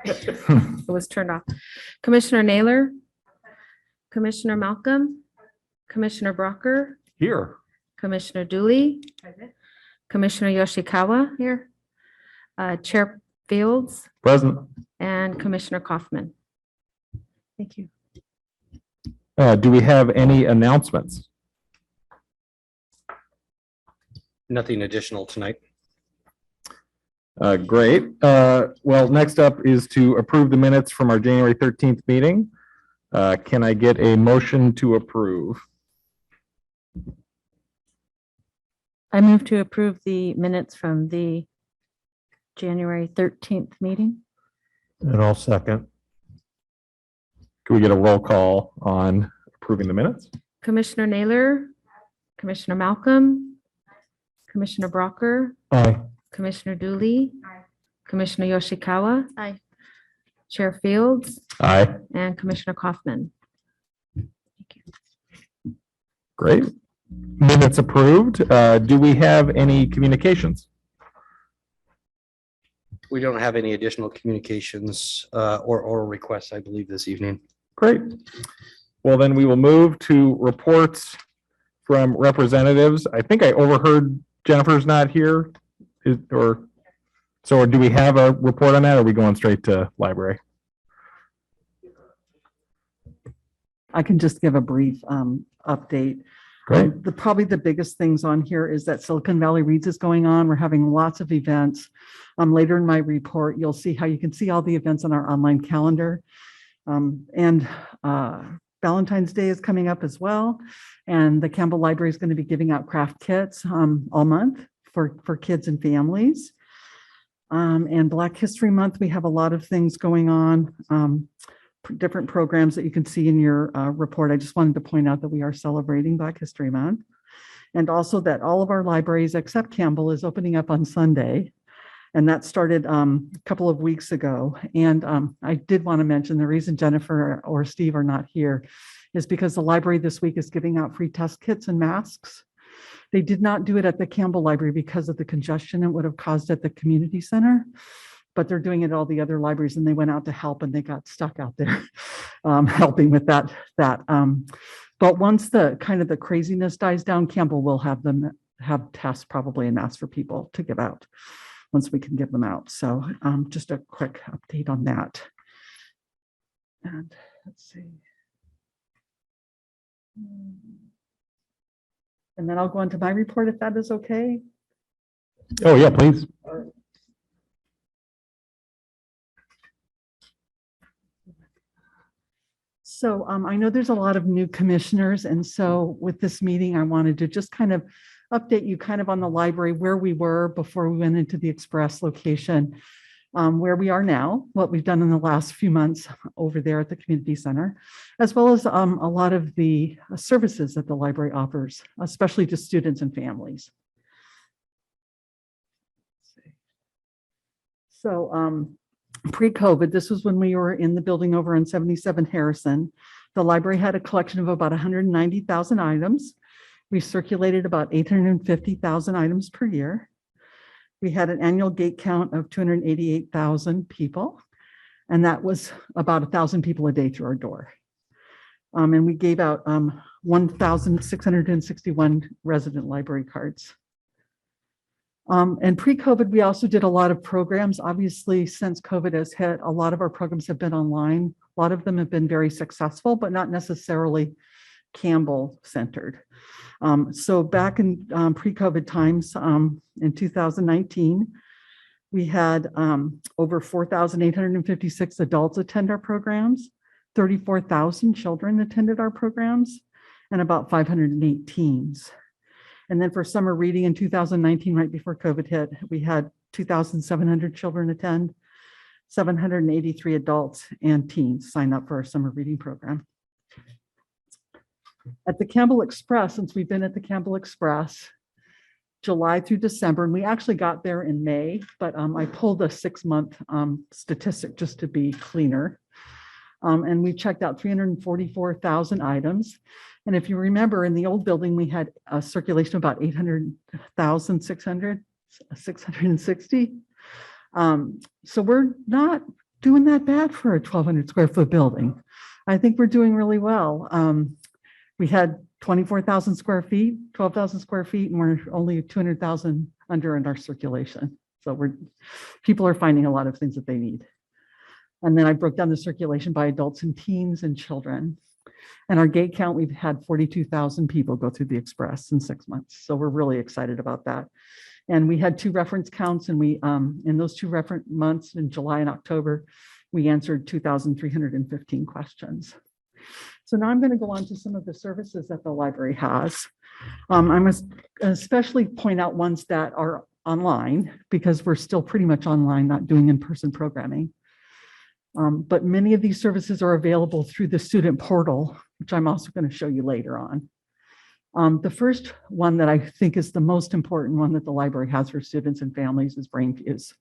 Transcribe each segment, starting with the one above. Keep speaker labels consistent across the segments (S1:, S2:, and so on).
S1: It was turned off. Commissioner Naylor, Commissioner Malcolm, Commissioner Brocker,
S2: Here.
S1: Commissioner Dooley, Commissioner Yoshikawa here, Chair Fields,
S2: Present.
S1: and Commissioner Kaufman. Thank you.
S2: Do we have any announcements?
S3: Nothing additional tonight.
S2: Great. Well, next up is to approve the minutes from our January 13th meeting. Can I get a motion to approve?
S4: I move to approve the minutes from the January 13th meeting.
S2: And I'll second. Can we get a roll call on approving the minutes?
S1: Commissioner Naylor, Commissioner Malcolm, Commissioner Brocker,
S2: Aye.
S1: Commissioner Dooley, Commissioner Yoshikawa.
S4: Aye.
S1: Chair Fields
S2: Aye.
S1: and Commissioner Kaufman.
S2: Great. Minutes approved. Do we have any communications?
S3: We don't have any additional communications or oral requests, I believe, this evening.
S2: Great. Well, then we will move to reports from representatives. I think I overheard Jennifer's not here. So do we have a report on that, or are we going straight to library?
S5: I can just give a brief update.
S2: Great.
S5: Probably the biggest things on here is that Silicon Valley Reads is going on. We're having lots of events. Later in my report, you'll see how you can see all the events on our online calendar. And Valentine's Day is coming up as well. And the Campbell Library is going to be giving out craft kits all month for kids and families. And Black History Month, we have a lot of things going on. Different programs that you can see in your report. I just wanted to point out that we are celebrating Black History Month, and also that all of our libraries except Campbell is opening up on Sunday, and that started a couple of weeks ago. And I did want to mention the reason Jennifer or Steve are not here is because the library this week is giving out free test kits and masks. They did not do it at the Campbell Library because of the congestion it would have caused at the community center, but they're doing it at all the other libraries, and they went out to help and they got stuck out there helping with that. But once the kind of the craziness dies down, Campbell will have them have tests probably and masks for people to give out once we can give them out. So just a quick update on that. And let's see. And then I'll go into my report if that is okay.
S2: Oh, yeah, please.
S5: So I know there's a lot of new commissioners, and so with this meeting, I wanted to just kind of update you kind of on the library, where we were before we went into the Express location, where we are now, what we've done in the last few months over there at the community center, as well as a lot of the services that the library offers, especially to students and families. So pre-COVID, this was when we were in the building over on 77 Harrison. The library had a collection of about 190,000 items. We circulated about 850,000 items per year. We had an annual gate count of 288,000 people, and that was about 1,000 people a day through our door. And we gave out 1,661 resident library cards. And pre-COVID, we also did a lot of programs. Obviously, since COVID has hit, a lot of our programs have been online. A lot of them have been very successful, but not necessarily Campbell centered. So back in pre-COVID times, in 2019, we had over 4,856 adults attend our programs, 34,000 children attended our programs, and about 508 teens. And then for summer reading in 2019, right before COVID hit, we had 2,700 children attend, 783 adults and teens sign up for our summer reading program. At the Campbell Express, since we've been at the Campbell Express, July through December, and we actually got there in May, but I pulled a 6-month statistic just to be cleaner. And we checked out 344,000 items. And if you remember, in the old building, we had a circulation of about 660. So we're not doing that bad for a 1,200 square foot building. I think we're doing really well. We had 24,000 square feet, 12,000 square feet, and we're only 200,000 under in our circulation. So people are finding a lot of things that they need. And then I broke down the circulation by adults and teens and children. And our gate count, we've had 42,000 people go through the Express in 6 months. So we're really excited about that. And we had 2 reference counts, and we, in those 2 reference months in July and October, we answered 2,315 questions. So now I'm going to go on to some of the services that the library has. I must especially point out ones that are online, because we're still pretty much online, not doing in-person programming. But many of these services are available through the student portal, which I'm also going to show you later on. The first one that I think is the most important one that the library has for students and families is Brainfuse.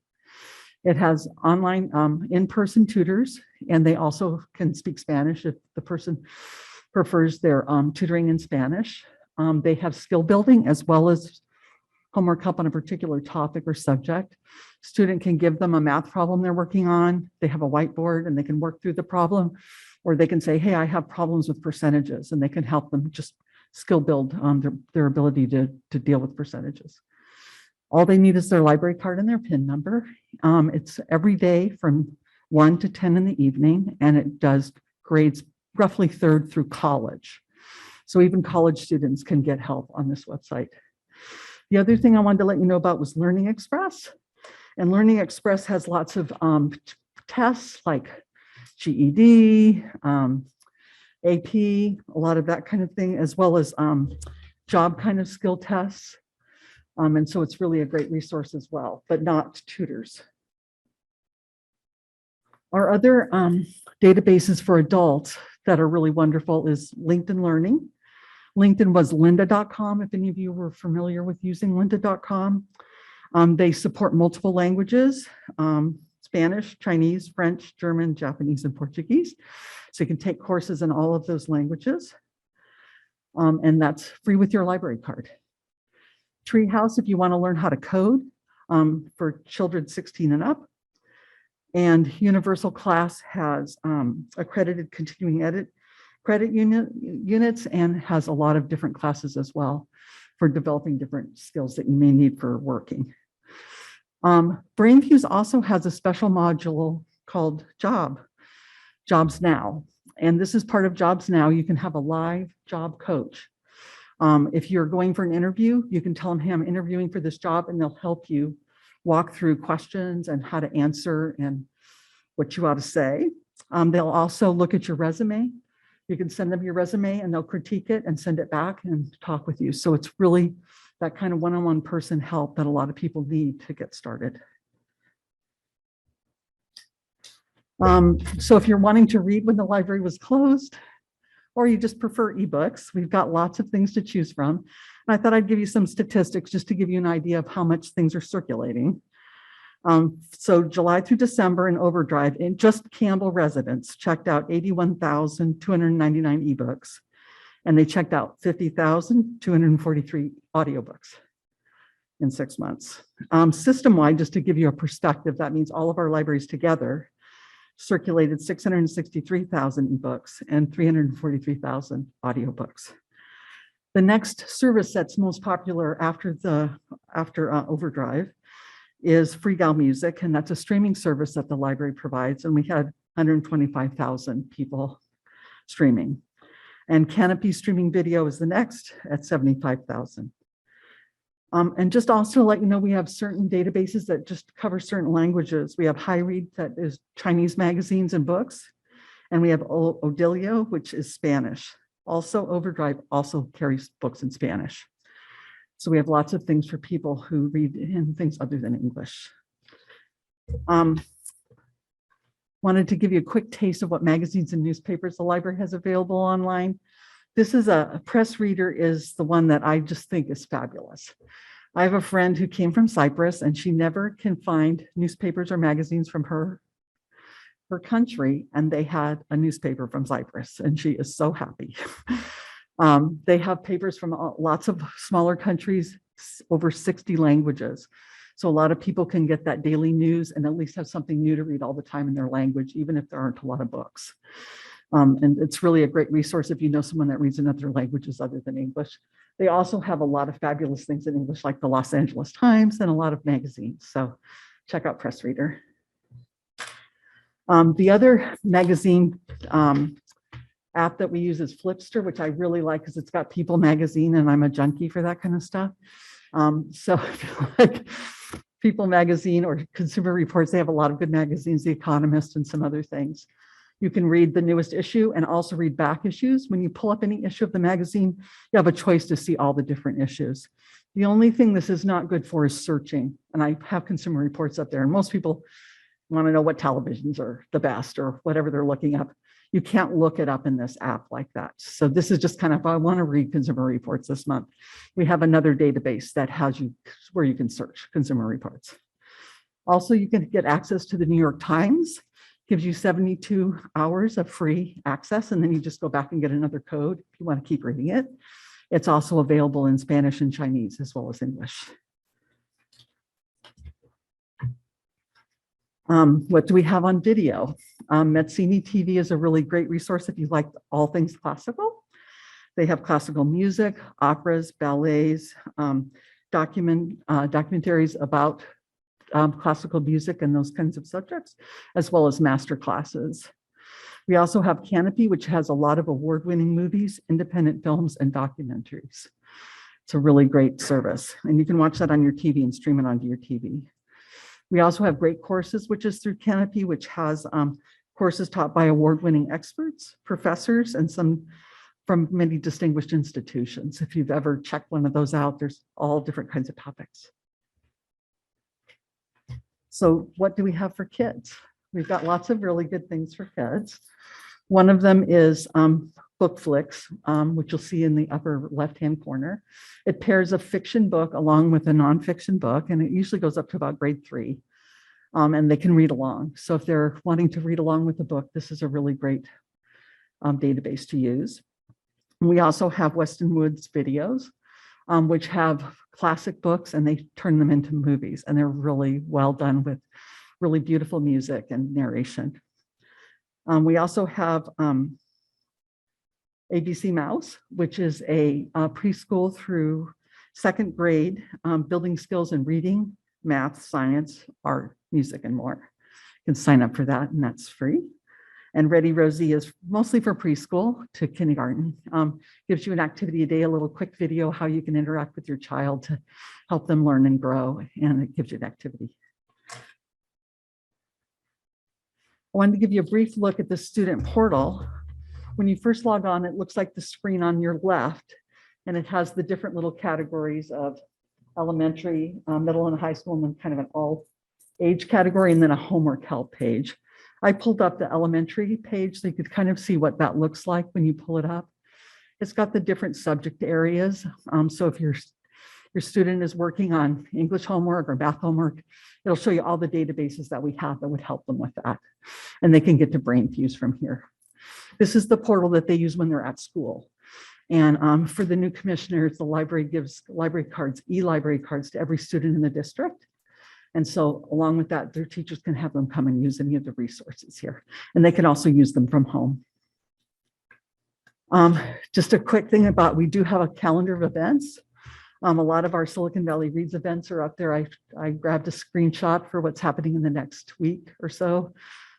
S5: It has online in-person tutors, and they also can speak Spanish if the person prefers their tutoring in Spanish. They have skill building as well as homework help on a particular topic or subject. Student can give them a math problem they're working on. They have a whiteboard and they can work through the problem, or they can say, hey, I have problems with percentages, and they can help them just skill build their ability to deal with percentages. All they need is their library card and their PIN number. It's every day from 1 to 10 in the evening, and it does grades roughly 3rd through college. So even college students can get help on this website. The other thing I wanted to let you know about was Learning Express. And Learning Express has lots of tests like GED, AP, a lot of that kind of thing, as well as job kind of skill tests. And so it's really a great resource as well, but not tutors. Our other databases for adults that are really wonderful is LinkedIn Learning. LinkedIn was lynda.com, if any of you were familiar with using lynda.com. They support multiple languages, Spanish, Chinese, French, German, Japanese, and Portuguese. So you can take courses in all of those languages. And that's free with your library card. Treehouse, if you want to learn how to code for children 16 and up. And Universal Class has accredited continuing ed credit units and has a lot of different classes as well for developing different skills that you may need for working. Brainfuse also has a special module called Jobs Now. And this is part of Jobs Now. You can have a live job coach. If you're going for an interview, you can tell them, hey, I'm interviewing for this job, and they'll help you walk through questions and how to answer and what you ought to say. They'll also look at your resume. You can send them your resume and they'll critique it and send it back and talk with you. So it's really that kind of one-on-one person help that a lot of people need to get started. So if you're wanting to read when the library was closed, or you just prefer ebooks, we've got lots of things to choose from. And I thought I'd give you some statistics just to give you an idea of how much things are circulating. So July through December in Overdrive, in just Campbell residents checked out 81,299 ebooks, and they checked out 50,243 audiobooks in 6 months. System-wide, just to give you a perspective, that means all of our libraries together circulated 663,000 ebooks and 343,000 audiobooks. The next service that's most popular after Overdrive is Freegal Music, and that's a streaming service that the library provides, and we had 125,000 people streaming. And Canopy streaming video is the next at 75,000. And just also to let you know, we have certain databases that just cover certain languages. We have HiRead, that is Chinese magazines and books, and we have Odilio, which is Spanish. Also, Overdrive also carries books in Spanish. So we have lots of things for people who read in things other than English. Wanted to give you a quick taste of what magazines and newspapers the library has available online. This is a press reader, is the one that I just think is fabulous. I have a friend who came from Cyprus, and she never can find newspapers or magazines from her country, and they had a newspaper from Cyprus, and she is so happy. They have papers from lots of smaller countries, over 60 languages. So a lot of people can get that daily news and at least have something new to read all the time in their language, even if there aren't a lot of books. And it's really a great resource if you know someone that reads in other languages other than English. They also have a lot of fabulous things in English, like the Los Angeles Times and a lot of magazines. So check out Press Reader. The other magazine app that we use is Flipster, which I really like because it's got People magazine, and I'm a junkie for that kind of stuff. So if you like People magazine or Consumer Reports, they have a lot of good magazines, The Economist and some other things. You can read the newest issue and also read back issues. When you pull up any issue of the magazine, you have a choice to see all the different issues. The only thing this is not good for is searching. And I have Consumer Reports up there, and most people want to know what televisions are the best or whatever they're looking up. You can't look it up in this app like that. So this is just kind of, I want to read Consumer Reports this month. We have another database that has you where you can search Consumer Reports. Also, you can get access to the New York Times. Gives you 72 hours of free access, and then you just go back and get another code if you want to keep reading it. It's also available in Spanish and Chinese as well as English. What do we have on video? Mezzini TV is a really great resource if you like all things classical. They have classical music, operas, ballets, documentaries about classical music and those kinds of subjects, as well as master classes. We also have Canopy, which has a lot of award-winning movies, independent films, and documentaries. It's a really great service, and you can watch that on your TV and stream it onto your TV. We also have Great Courses, which is through Canopy, which has courses taught by award-winning experts, professors, and some from many distinguished institutions. If you've ever checked one of those out, there's all different kinds of topics. So what do we have for kids? We've got lots of really good things for kids. One of them is Book Flicks, which you'll see in the upper left-hand corner. It pairs a fiction book along with a nonfiction book, and it usually goes up to about grade 3. And they can read along. So if they're wanting to read along with the book, this is a really great database to use. And we also have Weston Woods videos, which have classic books, and they turn them into movies, and they're really well done with really beautiful music and narration. We also have ABC Mouse, which is a preschool through 2nd grade, building skills in reading, math, science, art, music, and more. You can sign up for that, and that's free. And Ready Rosie is mostly for preschool to kindergarten. Gives you an activity a day, a little quick video, how you can interact with your child to help them learn and grow, and it gives you an activity. I wanted to give you a brief look at the student portal. When you first log on, it looks like the screen on your left, and it has the different little categories of elementary, middle and high school, and then kind of an all age category, and then a homework help page. I pulled up the elementary page so you could kind of see what that looks like when you pull it up. It's got the different subject areas. So if your student is working on English homework or math homework, it'll show you all the databases that we have that would help them with that. And they can get to Brainfuse from here. This is the portal that they use when they're at school. And for the new commissioners, the library gives library cards, e-library cards to every student in the district. And so along with that, their teachers can have them come and use any of the resources here. And they can also use them from home. Just a quick thing about, we do have a calendar of events. A lot of our Silicon Valley Reads events are up there. I grabbed a screenshot for what's happening in the next week or so.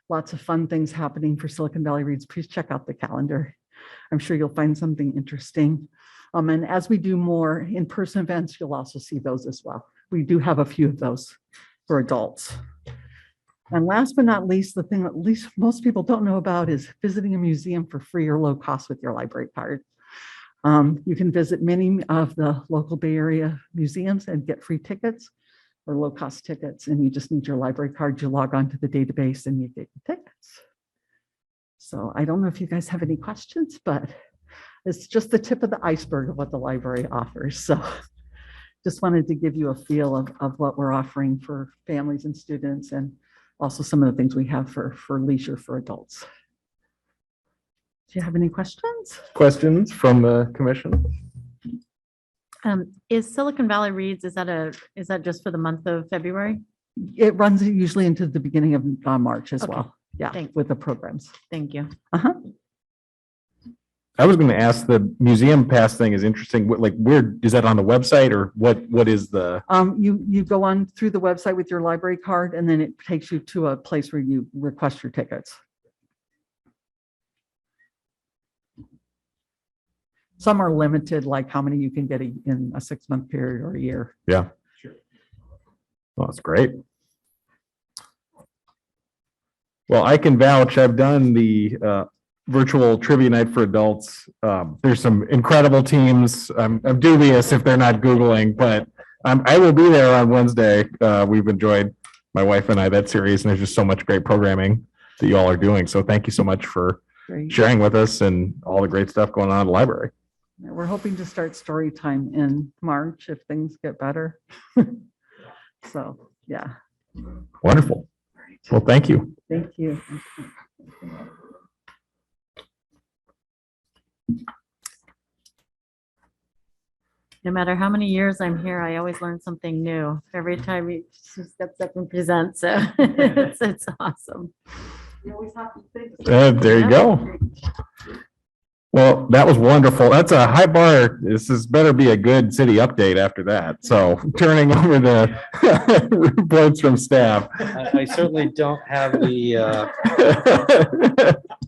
S5: Lots of fun things happening for Silicon Valley Reads. Please check out the calendar. I'm sure you'll find something interesting. And as we do more in-person events, you'll also see those as well. We do have a few of those for adults. And last but not least, the thing that at least most people don't know about is visiting a museum for free or low cost with your library card. You can visit many of the local Bay Area museums and get free tickets or low cost tickets, and you just need your library card. You log on to the database and you get your tickets. So I don't know if you guys have any questions, but it's just the tip of the iceberg of what the library offers. So just wanted to give you a feel of what we're offering for families and students, and also some of the things we have for leisure for adults. Do you have any questions?
S2: Questions from the commission?
S4: Is Silicon Valley Reads, is that just for the month of February?
S5: It runs usually into the beginning of March as
S4: Okay.
S5: well. Yeah,
S4: Thanks.
S5: with the programs.
S4: Thank you.
S2: I was going to ask, the museum pass thing is interesting. Like, where is that on the website, or what is the?
S5: You go on through the website with your library card, and then it takes you to a place where you request your tickets. Some are limited, like how many you can get in a 6-month period or a year.
S2: Yeah. Well, that's great. Well, I can vouch. I've done the virtual trivia night for adults. There's some incredible teams. I'm dubious if they're not Googling, but I will be there on Wednesday. We've enjoyed, my wife and I, that series, and there's just so much great programming that you all are doing. So thank you so much for
S5: Great.
S2: sharing with us and all the great stuff going on at the library.
S5: We're hoping to start story time in March if things get better. So, yeah,
S2: Wonderful. Well, thank you.
S5: thank you.
S4: No matter how many years I'm here, I always learn something new every time he steps up and presents. So it's awesome.
S2: There you go. Well, that was wonderful. That's a high bar. Better be a good city update after that. So turning over the reports from staff.
S3: I certainly don't have the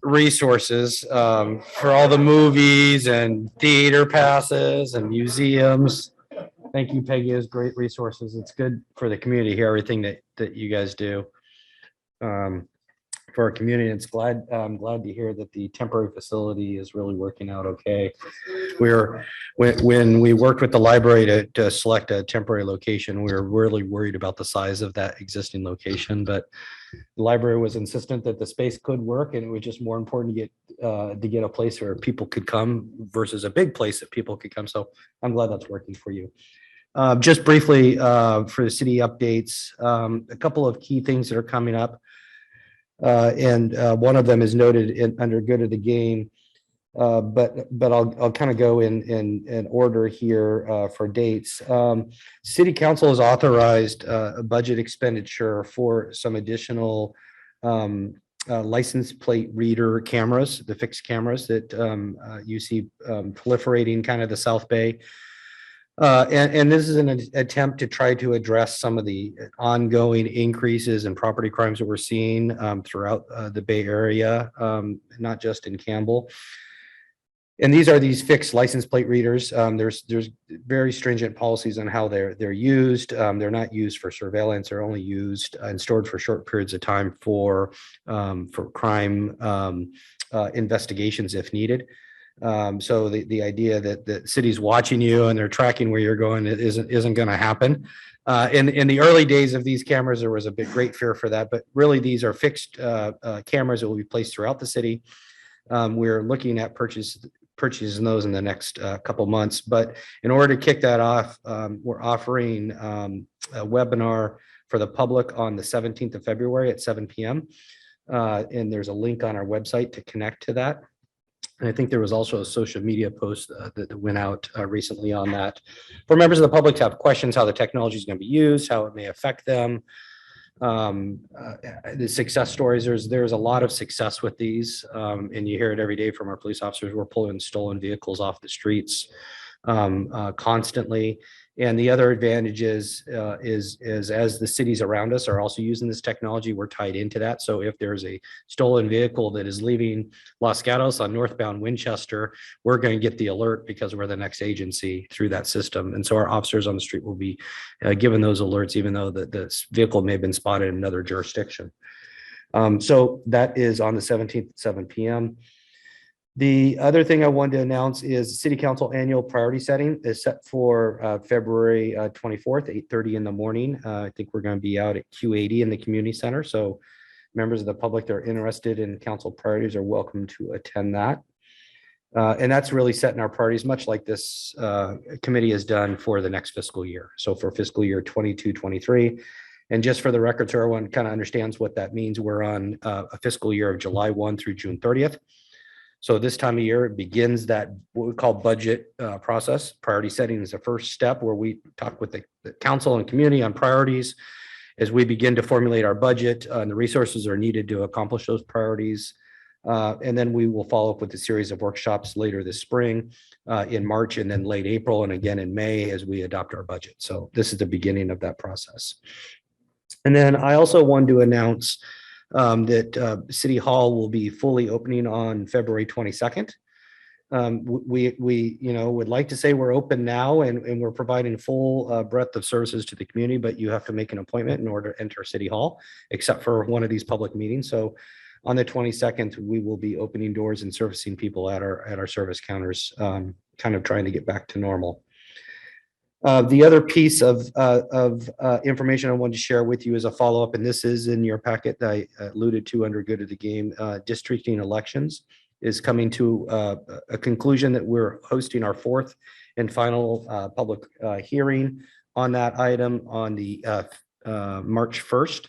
S3: resources for all the movies and theater passes and museums. Thank you, Peggy. It's great resources. It's good for the community here, everything that you guys do for our community. I'm glad to hear that the temporary facility is really working out okay. When we worked with the library to select a temporary location, we were really worried about the size of that existing location, but the library was insistent that the space could work, and it was just more important to get a place where people could come versus a big place that people could come. So I'm glad that's working for you. Just briefly for the city updates, a couple of key things that are coming up. And one of them is noted under good of the game, but I'll kind of go in order here for dates. City Council has authorized a budget expenditure for some additional license plate reader cameras, the fixed cameras that you see proliferating kind of the South Bay. And this is an attempt to try to address some of the ongoing increases in property crimes that we're seeing throughout the Bay Area, not just in Campbell. And these are these fixed license plate readers. There's very stringent policies on how they're used. They're not used for surveillance. They're only used and stored for short periods of time for crime investigations if needed. So the idea that the city's watching you and they're tracking where you're going isn't going to happen. In the early days of these cameras, there was a great fear for that, but really these are fixed cameras that will be placed throughout the city. We're looking at purchasing those in the next couple months, but in order to kick that off, we're offering a webinar for the public on the 17th of February at 7 p.m. And there's a link on our website to connect to that. And I think there was also a social media post that went out recently on that. For members of the public to have questions, how the technology is going to be used, how it may affect them. The success stories, there's a lot of success with these. And you hear it every day from our police officers. We're pulling stolen vehicles off the streets constantly. And the other advantage is as the cities around us are also using this technology, we're tied into that. So if there's a stolen vehicle that is leaving Los Gatos on northbound Winchester, we're going to get the alert because we're the next agency through that system. And so our officers on the street will be given those alerts, even though the vehicle may have been spotted in another jurisdiction. So that is on the 17th at 7 p.m. The other thing I wanted to announce is City Council annual priority setting is set for February 24th, 8:30 in the morning. I think we're going to be out at Q80 in the community center. So members of the public that are interested in council priorities are welcome to attend that. And that's really setting our priorities, much like this committee has done for the next fiscal year. So for fiscal year 22-23. And just for the record, so everyone kind of understands what that means, we're on a fiscal year of July 1 through June 30th. So this time of year, it begins that what we call budget process. Priority setting is the first step where we talk with the council and community on priorities as we begin to formulate our budget and the resources are needed to accomplish those priorities. And then we will follow up with a series of workshops later this spring, in March, and then late April, and again in May as we adopt our budget. So this is the beginning of that process. And then I also wanted to announce that City Hall will be fully opening on February 22nd. We would like to say we're open now and we're providing full breadth of services to the community, but you have to make an appointment in order to enter City Hall, except for one of these public meetings. So on the 22nd, we will be opening doors and servicing people at our service counters, kind of trying to get back to normal. The other piece of information I wanted to share with you is a follow-up, and this is in your packet that I alluded to under good of the game. Districting elections is coming to a conclusion that we're hosting our fourth and final public hearing on that item on the March 1st.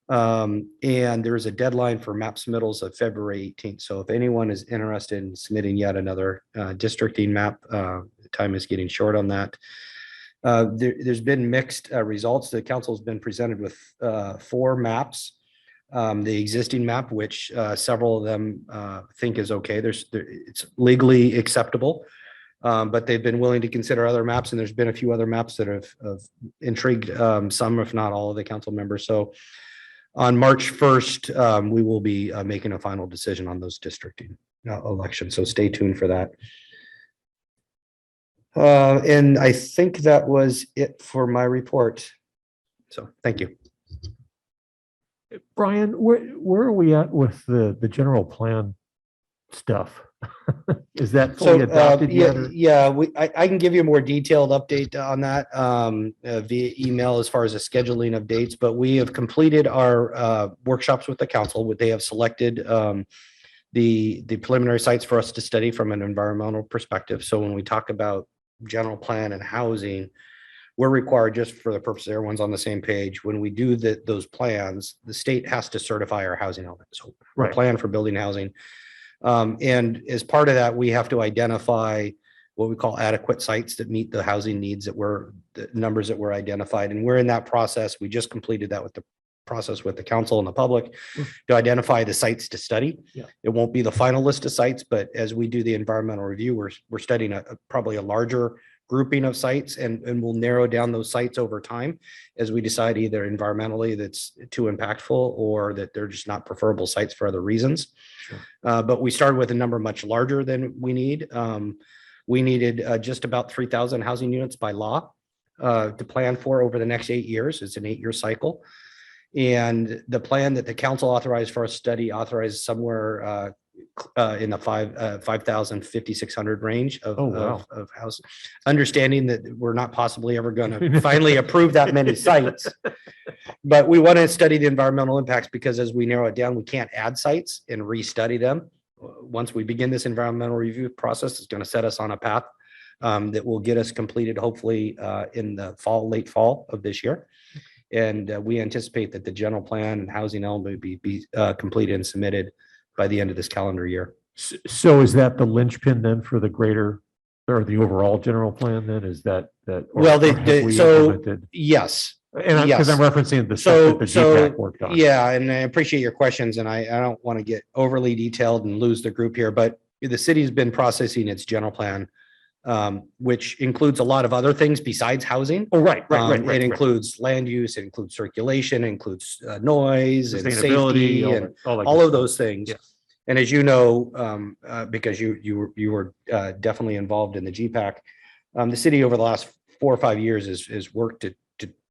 S3: And there's a deadline for map submittals of February 18th. So if anyone is interested in submitting yet another districting map, the time is getting short on that. There's been mixed results. The council has been presented with 4 maps. The existing map, which several of them think is okay. It's legally acceptable, but they've been willing to consider other maps, and there's been a few other maps that have intrigued some, if not all, of the council members. So on March 1st, we will be making a final decision on those districting elections. So stay tuned for that. And I think that was it for my report. So thank you.
S6: Brian, where are we at with the general plan stuff? Is that fully adopted yet?
S3: Yeah, I can give you a more detailed update on that via email as far as the scheduling of dates, but we have completed our workshops with the council. They have selected the preliminary sites for us to study from an environmental perspective. So when we talk about general plan and housing, we're required, just for the purpose of everyone's on the same page, when we do those plans, the state has to certify our housing element. So
S6: Right.
S3: a plan for building housing. And as part of that, we have to identify what we call adequate sites that meet the housing needs the numbers that were identified. And we're in that process. We just completed that with the process with the council and the public to identify the sites to study.
S6: Yeah.
S3: It won't be the final list of sites, but as we do the environmental review, we're studying probably a larger grouping of sites, and we'll narrow down those sites over time as we decide either environmentally that's too impactful or that they're just not preferable sites for other reasons.
S6: Sure.
S3: But we started with a number much larger than we need. We needed just about 3,000 housing units by law to plan for over the next 8 years. It's an 8-year cycle. And the plan that the council authorized for a study authorized somewhere in the 5,000, 5,600 range of house, understanding that we're not possibly ever going to finally approve that many sites. But we want to study the environmental impacts, because as we narrow it down, we can't add sites and restudy them. Once we begin this environmental review process, it's going to set us on a path that will get us completed, hopefully in the late fall of this year. And we anticipate that the general plan and housing element will be completed and submitted by the end of this calendar year.
S6: So is that the linchpin then for the greater or the overall general plan then? Is that? Or
S3: Well,
S6: have we
S3: so
S6: implemented?
S3: Yes.
S6: And because I'm referencing the stuff that the
S3: So,
S6: GPAC worked on.
S3: yeah, and I appreciate your questions, and I don't want to get overly detailed and lose the group here, but the city's been processing its general plan, which includes a lot of other things besides housing.
S6: Oh, right.
S3: It includes land use, it includes circulation, it includes noise and safety and all of those things.
S6: Yeah.
S3: And as you know, because you were definitely involved in the GPAC, the city over the last 4 or 5 years has worked to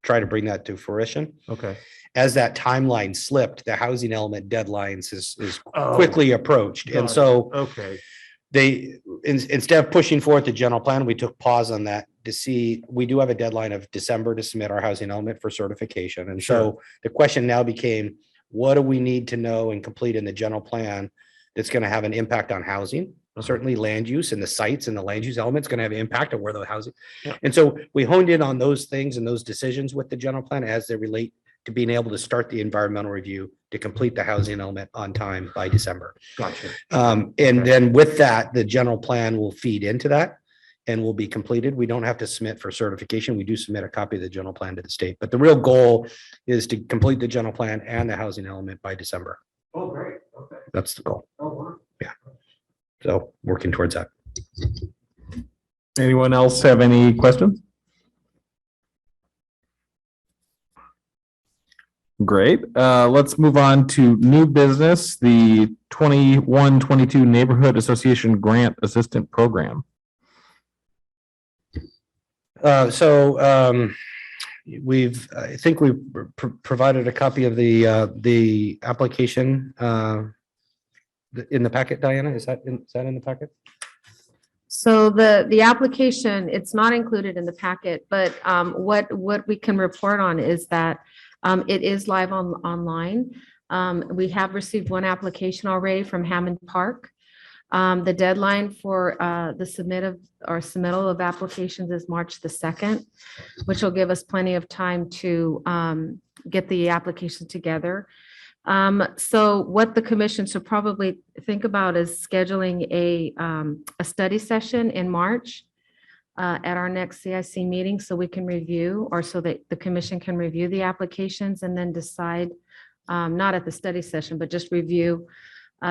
S3: try to bring that to fruition.
S6: Okay.
S3: As that timeline slipped, the housing element deadlines is quickly approached. And
S6: Gotcha.
S3: so
S6: Okay.
S3: they, instead of pushing forward the general plan, we took pause on that to see, we do have a deadline of December to submit our housing element for certification. And so the question now became, what do we need to know and complete in the general plan that's going to have an impact on housing? Certainly land use and the sites and the land use elements going to have an impact on where the housing.
S6: Yeah.
S3: And so we honed in on those things and those decisions with the general plan as they relate to being able to start the environmental review to complete the housing element on time by December.
S6: Gotcha.
S3: And then with that, the general plan will feed into that and will be completed. We don't have to submit for certification. We do submit a copy of the general plan to the state, but the real goal is to complete the general plan and the housing element by December.
S6: Oh, great. Okay.
S3: That's the goal.
S6: Oh, wow.
S3: So working towards that.
S2: Anyone else have any questions? Great. Let's move on to new business, the 21-22 Neighborhood Association Grant Assistant Program.
S3: I think we've provided a copy of the application in the packet, Diana. Is that in the packet?
S1: So the application, it's not included in the packet, but what we can report on is that it is live online. We have received one application already from Hammond Park. The deadline for the submittal of applications is March the 2nd, which will give us plenty of time to get the application together. So what the commission should probably think about is scheduling a study session in March at our next CIC meeting, so we can review, or so that the commission can review the applications and then decide, not at the study session, but just review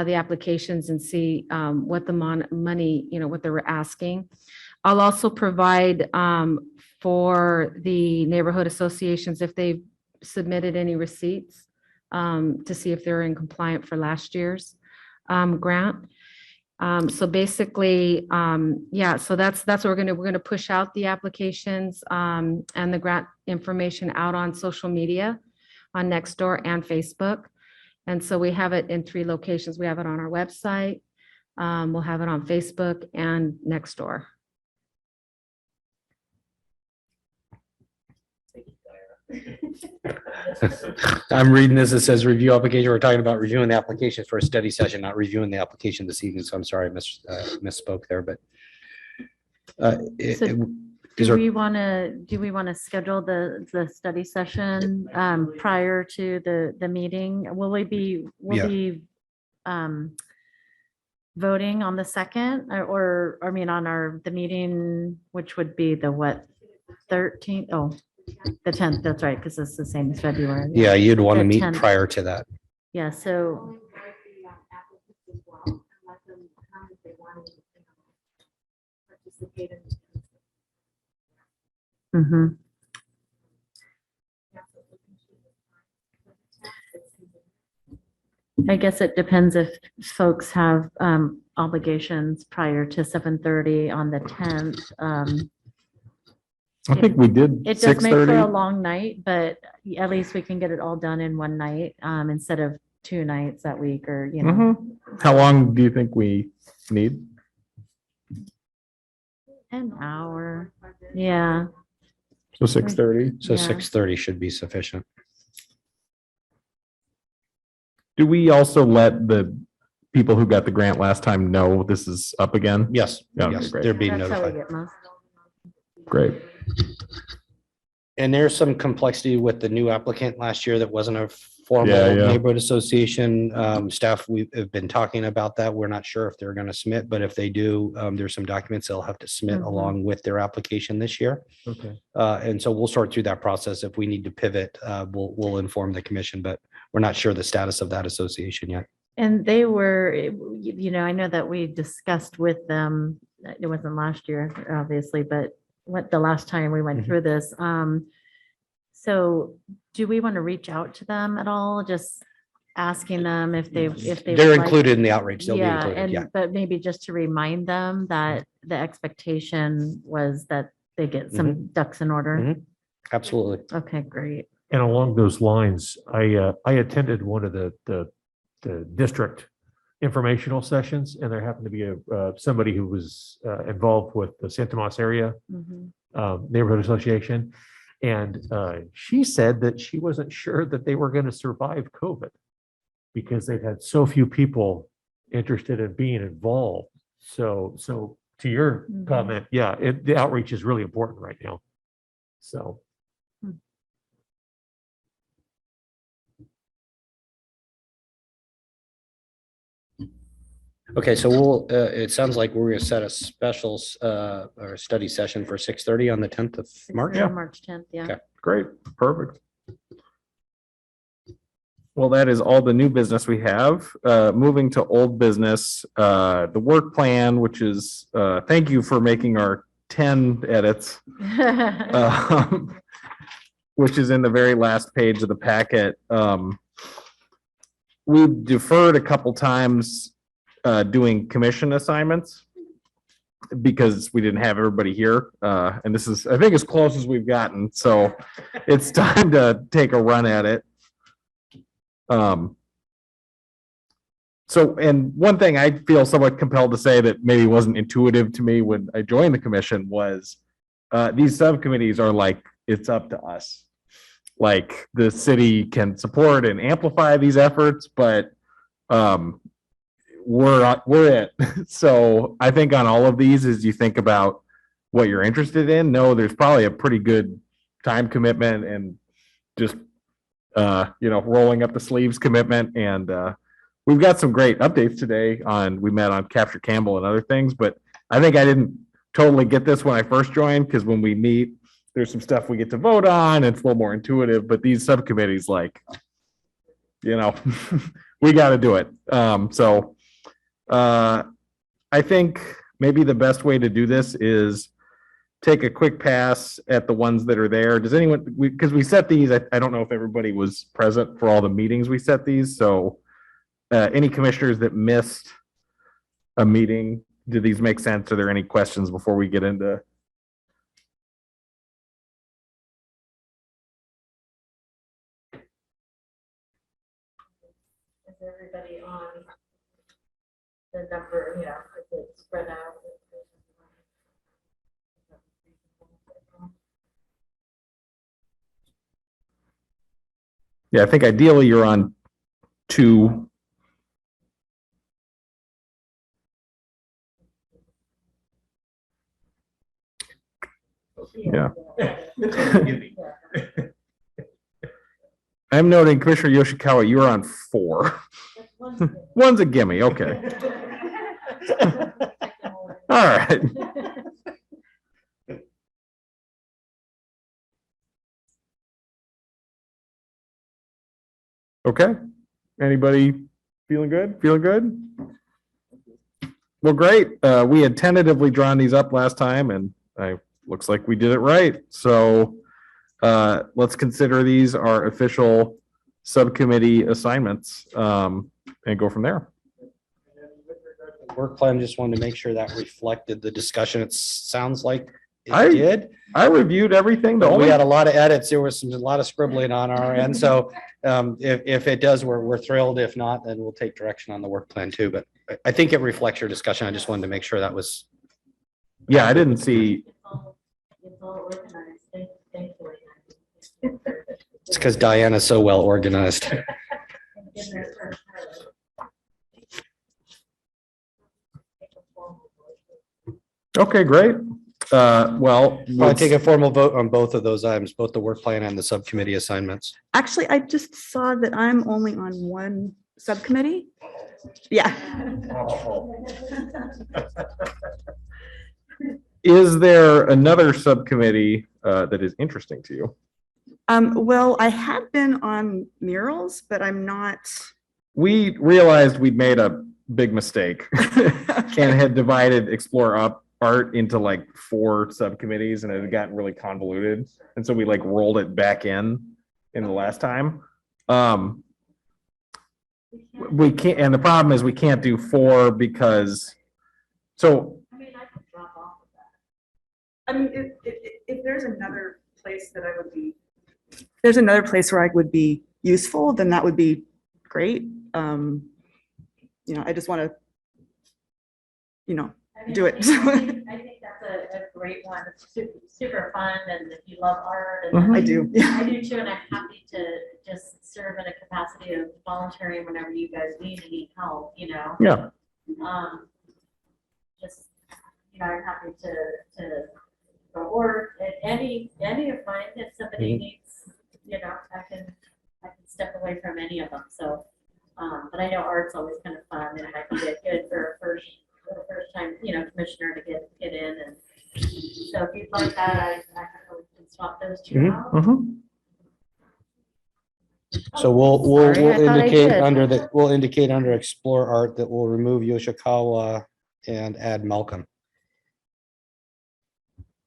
S1: the applications and see what the money, what they were asking. I'll also provide for the neighborhood associations, if they've submitted any receipts, to see if they're in compliant for last year's grant. So basically, yeah, so that's what we're gonna push out the applications and the grant information out on social media, on Nextdoor and Facebook. And so we have it in 3 locations. We have it on our website, we'll have it on Facebook and Nextdoor.
S3: I'm reading this. It says review application. We're talking about reviewing the applications for a study session, not reviewing the application this evening. So I'm sorry, I misspoke there, but.
S4: So do we want to schedule the study session prior to the meeting? Will we be voting on the 2nd or I mean, on the meeting, which would be the what, 13th? Oh, the 10th. That's right. Because it's the same as February.
S3: Yeah, you'd want to
S4: The
S3: meet
S4: 10th.
S3: prior to that.
S4: Yeah. So mhm. I guess it depends if folks have obligations prior to 7:30 on the 10th.
S2: I think we did
S4: It does make for a
S2: 6:30.
S4: long night, but at least we can get it all done in one night instead of 2 nights that week, or,
S2: How long do you think we need?
S4: an hour. Yeah.
S2: So 6:30.
S3: So
S4: Yeah.
S3: 6:30 should be sufficient.
S2: Do we also let the people who got the grant last time know this is up again?
S3: Yes,
S2: Yeah, okay,
S3: yes,
S2: great.
S3: they're being
S4: That's how we
S3: notified.
S4: get most.
S2: Great.
S3: And there's some complexity with the new applicant last year that wasn't a formal
S2: Yeah, yeah.
S3: neighborhood association staff. We have been talking about that. We're not sure if they're going to submit, but if they do, there's some documents they'll have to submit
S4: Mhm.
S3: along with their application this year.
S6: Okay.
S3: And so we'll sort through that process. If we need to pivot, we'll inform the commission, but we're not sure the status of that association yet.
S4: And they were, I know that we discussed with them, it wasn't last year, obviously, but the last time we went
S3: Mhm.
S4: through this. So do we want to reach out to them at all? Just asking them if they
S3: They're
S4: would like-
S3: included in the outreach. They'll be
S4: Yeah,
S3: included, yeah.
S4: but maybe just to remind them that the expectation was that they get some ducks in order.
S3: Mhm. Absolutely.
S4: Okay, great.
S6: And along those lines, I attended one of the district informational sessions, and there happened to be somebody who was involved with the Santa Tomas area
S4: Mhm.
S6: neighborhood association. And she said that she wasn't sure that they were going to survive COVID because they've had so few people interested in being involved. So to your
S4: Mhm.
S6: comment, yeah, the outreach is really important right now. So.
S3: Okay, so we'll, it sounds like we're gonna set a special, or study session for 6:30 on the 10th of March.
S2: Yeah.
S4: March 10th, yeah.
S3: Okay.
S2: Great, perfect. Well, that is all the new business we have. Moving to old business, the work plan, which is, thank you for making our 10 edits, which is in the very last page of the packet. We deferred a couple times doing commission assignments because we didn't have everybody here. And this is, I think, as close as we've gotten. So it's time to take a run at it. So, and one thing I feel somewhat compelled to say that maybe wasn't intuitive to me when I joined the commission was these subcommittees are like, it's up to us. Like the city can support and amplify these efforts, but we're it. So I think on all of these, as you think about what you're interested in, no, there's probably a pretty good time commitment and just rolling up the sleeves commitment. And we've got some great updates today we met on Capture Campbell and other things, but I think I didn't totally get this when I first joined, because when we meet, there's some stuff we get to vote on. It's a little more intuitive, but these subcommittees, like, we got to do it. I think maybe the best way to do this is take a quick pass at the ones that are there. Does anyone, because we set these, I don't know if everybody was present for all the meetings we set these. So any commissioners that missed a meeting, do these make sense? Are there any questions before we get into?
S1: Is everybody on the number, is it spread out?
S2: Yeah, I think ideally you're on 2. Yeah. I'm noting Commissioner Yoshikawa, you're on 4. One's a gimme, okay. All right. Okay. Anybody feeling good? Feeling good? Well, great. We had tentatively drawn these up last time, and looks like we did it right. So let's consider these our official subcommittee assignments and go from there.
S3: Work plan, just wanted to make sure that reflected the discussion. It sounds like it
S2: I
S3: did.
S2: I reviewed everything.
S3: But we had a lot of edits. There was a lot of scribbling on our end. So if it does, we're thrilled. If not, then we'll take direction on the work plan too. But I think it reflects your discussion. I just wanted to make sure that was.
S2: Yeah, I didn't see.
S1: It's all organized, thankfully.
S3: It's because Diana's so well organized.
S2: Okay, great. Well,
S3: I'll take a formal vote on both of those items, both the work plan and the subcommittee assignments.
S7: Actually, I just saw that I'm only on one subcommittee. Yeah.
S2: is there another subcommittee that is interesting to you?
S7: Well, I had been on murals, but I'm not.
S2: We realized we'd made a big mistake and had divided Explore Art into like 4 subcommittees, and it had gotten really convoluted. And so we like rolled it back in the last time. We can't, and the problem is we can't do 4 because, so.
S1: I mean, I could drop off of that.
S7: I mean, if there's another place that I would be, there's another place where I would be useful, then that would be great. I just want to, do it.
S1: I think that's a great one. It's super fun, and if you love art, and
S7: I do.
S1: I do too, and I'm happy to just serve in a capacity of volunteering whenever you guys need help.
S2: Yeah.
S1: Just I'm happy to or any of mine if somebody needs. I can step away from any of them. So
S4: But I know art's always kind of fun and it might be good for a first time, commissioner to get in. And so if you'd like that, I can swap those two out.
S3: So we'll
S4: Sorry, I thought I
S3: indicate
S4: did.
S3: we'll indicate under explore art that we'll remove Yoshikawa and add Malcolm,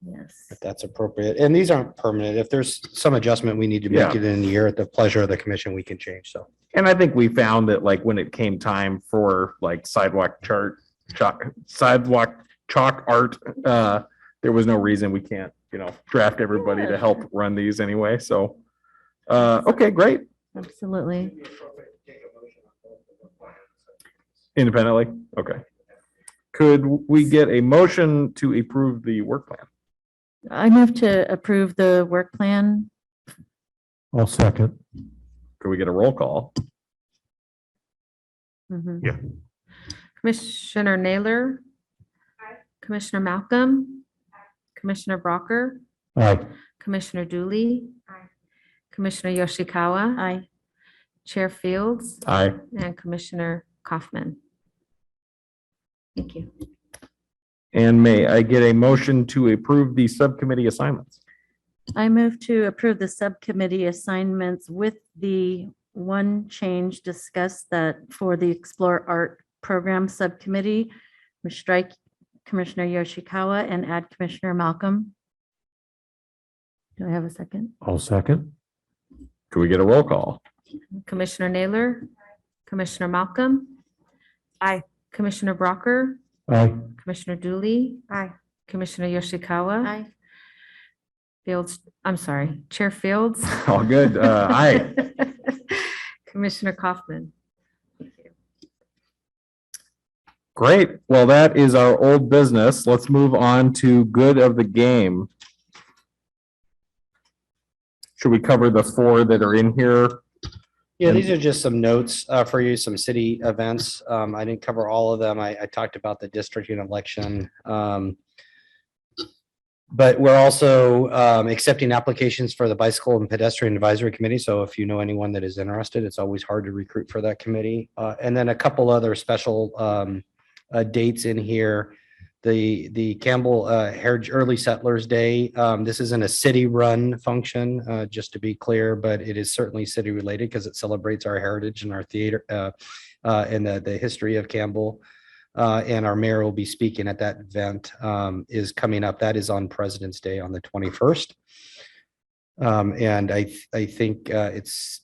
S4: Yes.
S3: if that's appropriate. And these aren't permanent. If there's some adjustment we need to make
S2: Yeah.
S3: it in the year at the pleasure of the commission, we can change. So
S2: And I think we found that like when it came time for like sidewalk chalk art, there was no reason we can't, draft everybody to help run these anyway. So, okay, great.
S4: Absolutely.
S2: Independently. Okay. Could we get a motion to approve the work plan?
S4: I move to approve the work plan.
S6: I'll second.
S2: Could we get a roll call?
S4: Mhm.
S1: Commissioner Naylor. Commissioner Malcolm. Commissioner Brocker.
S6: Aye.
S1: Commissioner Dooley. Commissioner Yoshikawa.
S4: Aye.
S1: Chair Fields
S2: Aye.
S1: and Commissioner Kaufman. Thank you.
S2: And may I get a motion to approve the subcommittee assignments?
S4: I move to approve the subcommittee assignments with the one change discussed, that for the Explore Art Program Subcommittee, we strike Commissioner Yoshikawa and add Commissioner Malcolm. Do I have a second?
S6: I'll second.
S2: Could we get a roll call?
S1: Commissioner Naylor. Commissioner Malcolm.
S7: Aye.
S1: Commissioner Brocker.
S6: Aye.
S1: Commissioner Dooley.
S7: Aye.
S1: Commissioner Yoshikawa.
S4: Aye.
S1: Fields, I'm sorry, Chair Fields.
S2: All good. Aye.
S1: Commissioner Kaufman.
S2: Great. Well, that is our old business. Let's move on to good of the game. Should we cover the 4 that are in here?
S3: yeah, these are just some notes for you, some city events. I didn't cover all of them. I talked about the district and election. But we're also accepting applications for the Bicycle and Pedestrian Advisory Committee. So if you know anyone that is interested, it's always hard to recruit for that committee. And then a couple other special dates in here. The Campbell Heritage Early Settlers Day. This isn't a city-run function, just to be clear, but it is certainly city-related because it celebrates our heritage and our theater and the history of Campbell. And our mayor will be speaking at that event, is coming up. That is on President's Day on the 21st. And I think it's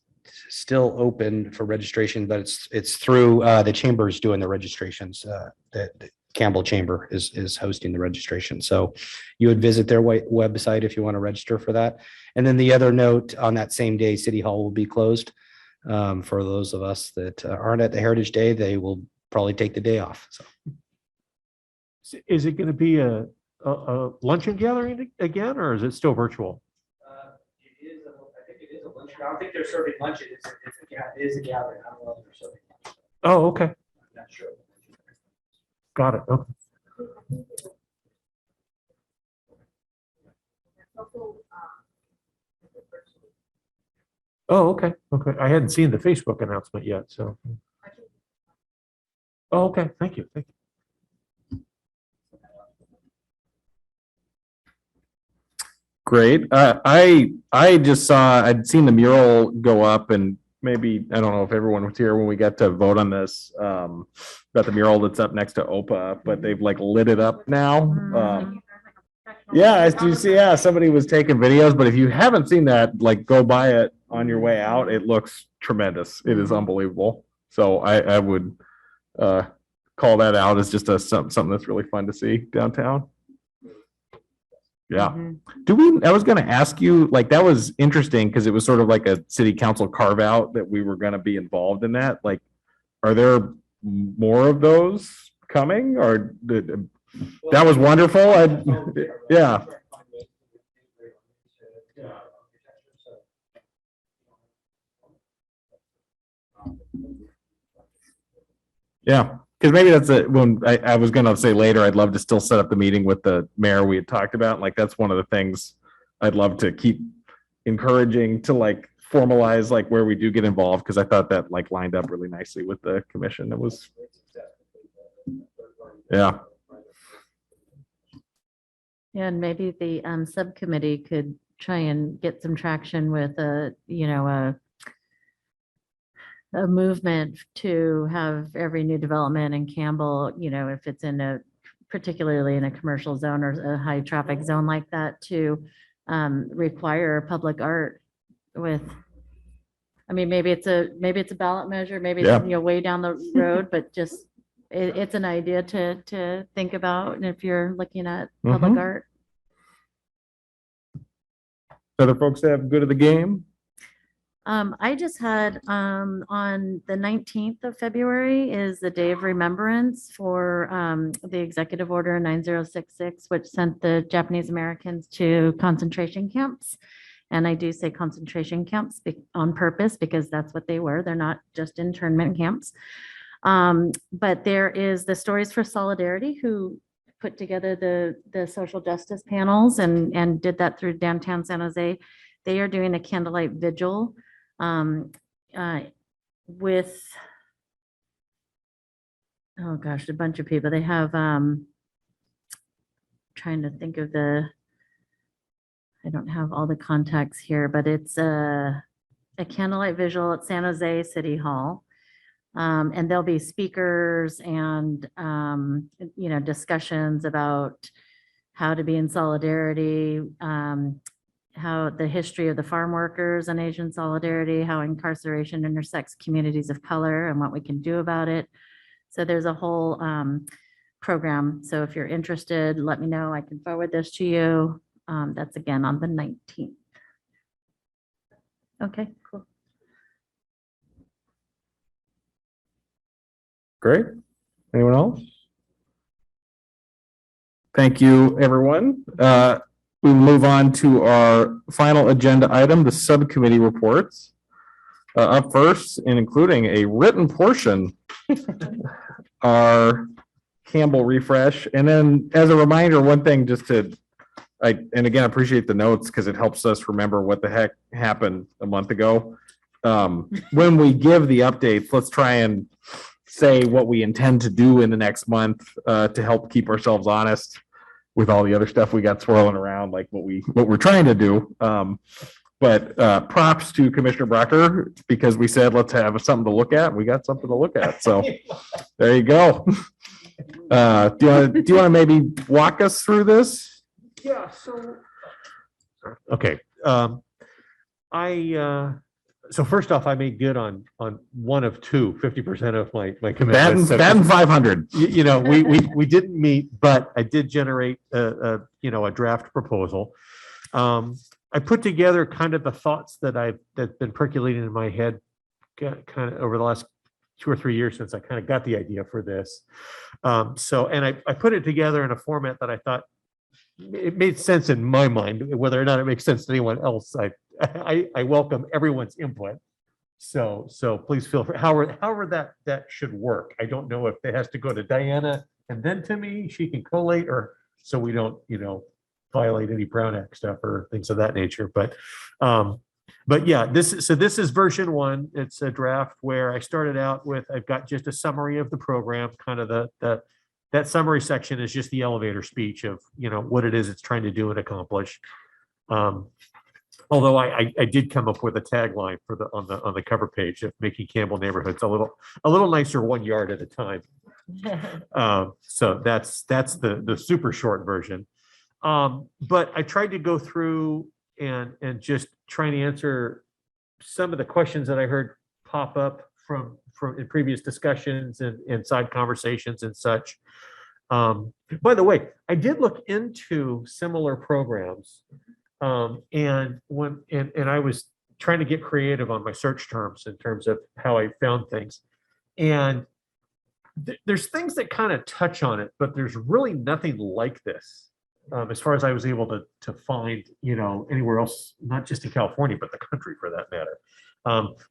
S3: still open for registration, but it's through the chambers doing the registrations. The Campbell Chamber is hosting the registration. So you would visit their website if you want to register for that. And then the other note, on that same day, City Hall will be closed. For those of us that aren't at the Heritage Day, they will probably take the day off. So
S6: Is it going to be a luncheon gathering again, or is it still virtual?
S8: It is, I think it is a lunch. I don't think they're serving lunch. It is a gathering. I don't know if they're serving lunch.
S6: Oh, okay.
S8: I'm not sure.
S6: Got it. Okay. Oh, okay. Okay. I hadn't seen the Facebook announcement yet, so. Oh, okay. Thank you. Thank you.
S2: Great. I just saw, I'd seen the mural go up, and maybe, I don't know if everyone was here when we got to vote on this, about the mural that's up next to OPA, but they've like lit it up now. Yeah, as you see, yeah, somebody was taking videos, but if you haven't seen that, like go by it on your way out. It looks tremendous. It is unbelievable. So I would call that out as just something that's really fun to see downtown. Yeah. I was going to ask you, like, that was interesting because it was sort of like a city council carve out that we were going to be involved in that. Like, are there more of those coming, or that was wonderful? Yeah. Yeah. Because maybe that's when I was going to say later, I'd love to still set up the meeting with the mayor we had talked about. Like, that's one of the things I'd love to keep encouraging to like formalize like where we do get involved, because I thought that like lined up really nicely with the commission. It was, yeah.
S4: Yeah, and maybe the subcommittee could try and get some traction with a movement to have every new development in Campbell, if it's particularly in a commercial zone or a high traffic zone like that, to require public art with, I mean, maybe it's a ballot measure, maybe
S2: Yeah.
S4: it's, way down the road, but just, it's an idea to think about. And if you're looking at public
S2: Mhm.
S4: art.
S2: Other folks that have good of the game?
S4: I just had, on the 19th of February is the Day of Remembrance for the Executive Order 9066, which sent the Japanese Americans to concentration camps. And I do say concentration camps on purpose because that's what they were. They're not just internment camps. But there is the Stories for Solidarity, who put together the social justice panels and did that through downtown San Jose. They are doing a candlelight vigil with, oh gosh, a bunch of people. They have, trying to think of I don't have all the contacts here, but it's a candlelight vigil at San Jose City Hall. And there'll be speakers and, discussions about how to be in solidarity, how the history of the farm workers and Asian solidarity, how incarceration intersects communities of color and what we can do about it. So there's a whole program. So if you're interested, let me know. I can forward this to you. That's again on the 19th. Okay, cool.
S2: Great. Anyone else? Thank you, everyone. We move on to our final agenda item, the subcommittee reports. Up first, and including a written portion, our Campbell refresh. And then as a reminder, one thing just to, and again, I appreciate the notes because it helps us remember what the heck happened a month ago. When we give the updates, let's try and say what we intend to do in the next month to help keep ourselves honest with all the other stuff we got swirling around, like what we're trying to do. But props to Commissioner Brucker, because we said, let's have something to look at. We got something to look at. So there you go. Do you want to maybe walk us through this?
S6: Yeah, so. Okay, so first off, I made good on one of 50% of my commitments.
S2: Batting 500.
S6: We didn't meet, but I did generate a draft proposal. I put together kind of the thoughts that's been percolating in my head kind of over the last 2 or 3 years since I kind of got the idea for this. And I put it together in a format that I thought it made sense in my mind. Whether or not it makes sense to anyone else, I welcome everyone's input. So please feel free, however that should work. I don't know if it has to go to Diana and then to me. She can collate, or so we don't, violate any Brown Act stuff or things of that nature. But yeah, this is version 1. It's a draft where I started out with, I've got just a summary of the program, kind of that summary section is just the elevator speech of, what it is it's trying to do and accomplish. Although I did come up with a tagline for on the cover page of making Campbell neighborhoods a little nicer 1 yard at a time. So that's the super short version. But I tried to go through and just trying to answer some of the questions that I heard pop up from in previous discussions and side conversations and such. By the way, I did look into similar programs, and I was trying to get creative on my search terms in terms of how I found things. And there's things that kind of touch on it, but there's really nothing like this. As far as I was able to find, anywhere else, not just in California, but the country for that matter.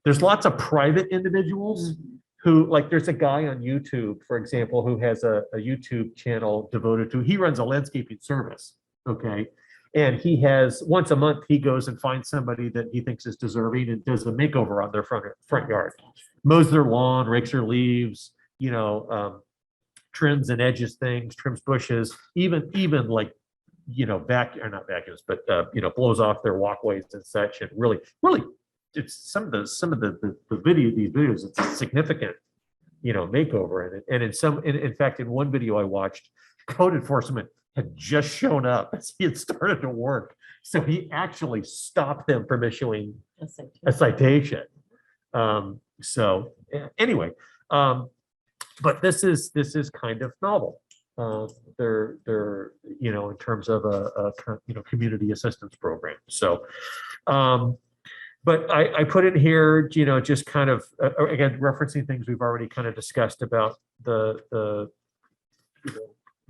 S6: There's lots of private individuals who, like, there's a guy on YouTube, for example, who has a YouTube channel devoted to, he runs a landscaping service. Okay. And he has, once a month, he goes and finds somebody that he thinks is deserving and does a makeover on their front yard. Mows their lawn, rakes their leaves, trims and edges things, trims bushes, even like, not vacuums, but, blows off their walkways and such. And really, it's some of the these videos, it's a significant, makeover. And in fact, in one video I watched, code enforcement had just shown up as he had started to work. So he actually stopped them from issuing a citation. Anyway, but this is kind of novel. They're in terms of a community assistance program. So, but I put in here, just kind of again referencing things we've already kind of discussed about the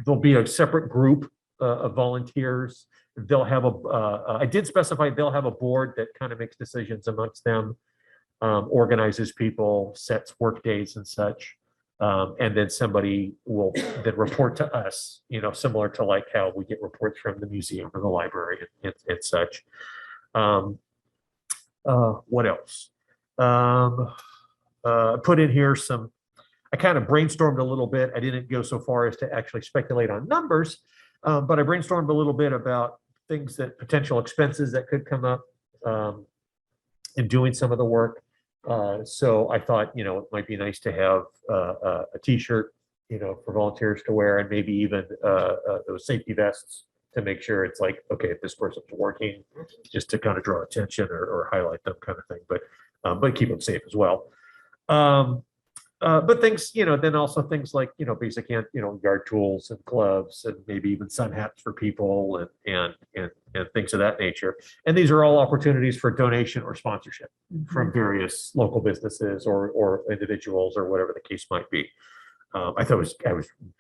S6: there'll be a separate group of volunteers. They'll have I did specify they'll have a board that kind of makes decisions amongst them, organizes people, sets work days and such. And then somebody will then report to us, similar to like how we get reports from the museum or the library and such. What else? Put in here I kind of brainstormed a little bit. I didn't go so far as to actually speculate on numbers, but I brainstormed a little bit about things potential expenses that could come up in doing some of the work. So I thought, it might be nice to have a t-shirt, for volunteers to wear, and maybe even those safety vests to make sure it's like, okay, if this person's working, just to kind of draw attention or highlight them kind of thing, but keep them safe as well. But things, then also things like, basic hand, yard tools and gloves and maybe even sun hats for people and things of that nature. And these are all opportunities for donation or sponsorship from various local businesses or individuals or whatever the case might be. I was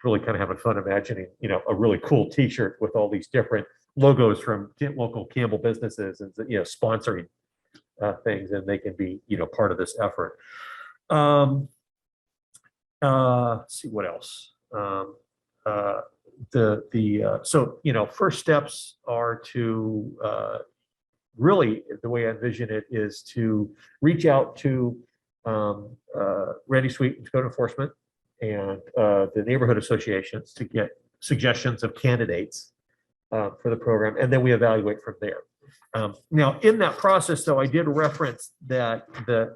S6: really kind of having fun imagining, a really cool t-shirt with all these different logos from local Campbell businesses and, sponsoring things, and they can be, part of this effort. Let's see what else. First steps are to really, the way I envision it is to reach out to Randy Sweet and code enforcement and the neighborhood associations to get suggestions of candidates for the program, and then we evaluate from there. Now, in that process, though, I did reference that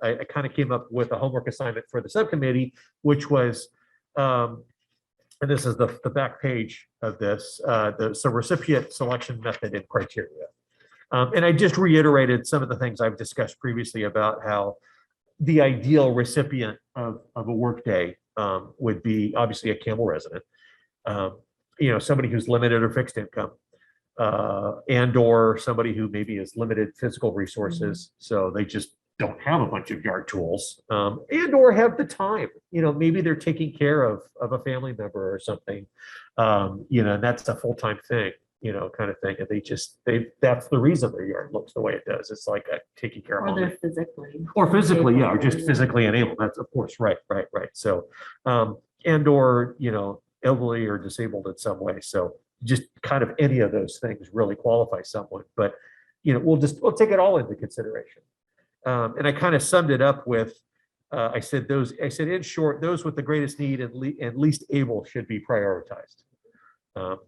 S6: I kind of came up with a homework assignment for the subcommittee, which was, and this is the back page of this, the recipient selection method and criteria. And I just reiterated some of the things I've discussed previously about how the ideal recipient of a workday would be obviously a Campbell resident, somebody who's limited or fixed income, and or somebody who maybe has limited physical resources, so they just don't have a bunch of yard tools, and or have the time. Maybe they're taking care of a family member or something, and that's a full-time thing, kind of thing. And that's the reason their yard looks the way it does. It's like taking care of
S4: Or
S6: them.
S4: they're physically.
S6: Or physically, yeah, or just physically enabled. That's of course, right. So, and or, elderly or disabled in some way. So just kind of any of those things really qualify someone, but, we'll take it all into consideration. And I kind of summed it up with, I said, in short, those with the greatest need and least able should be prioritized. And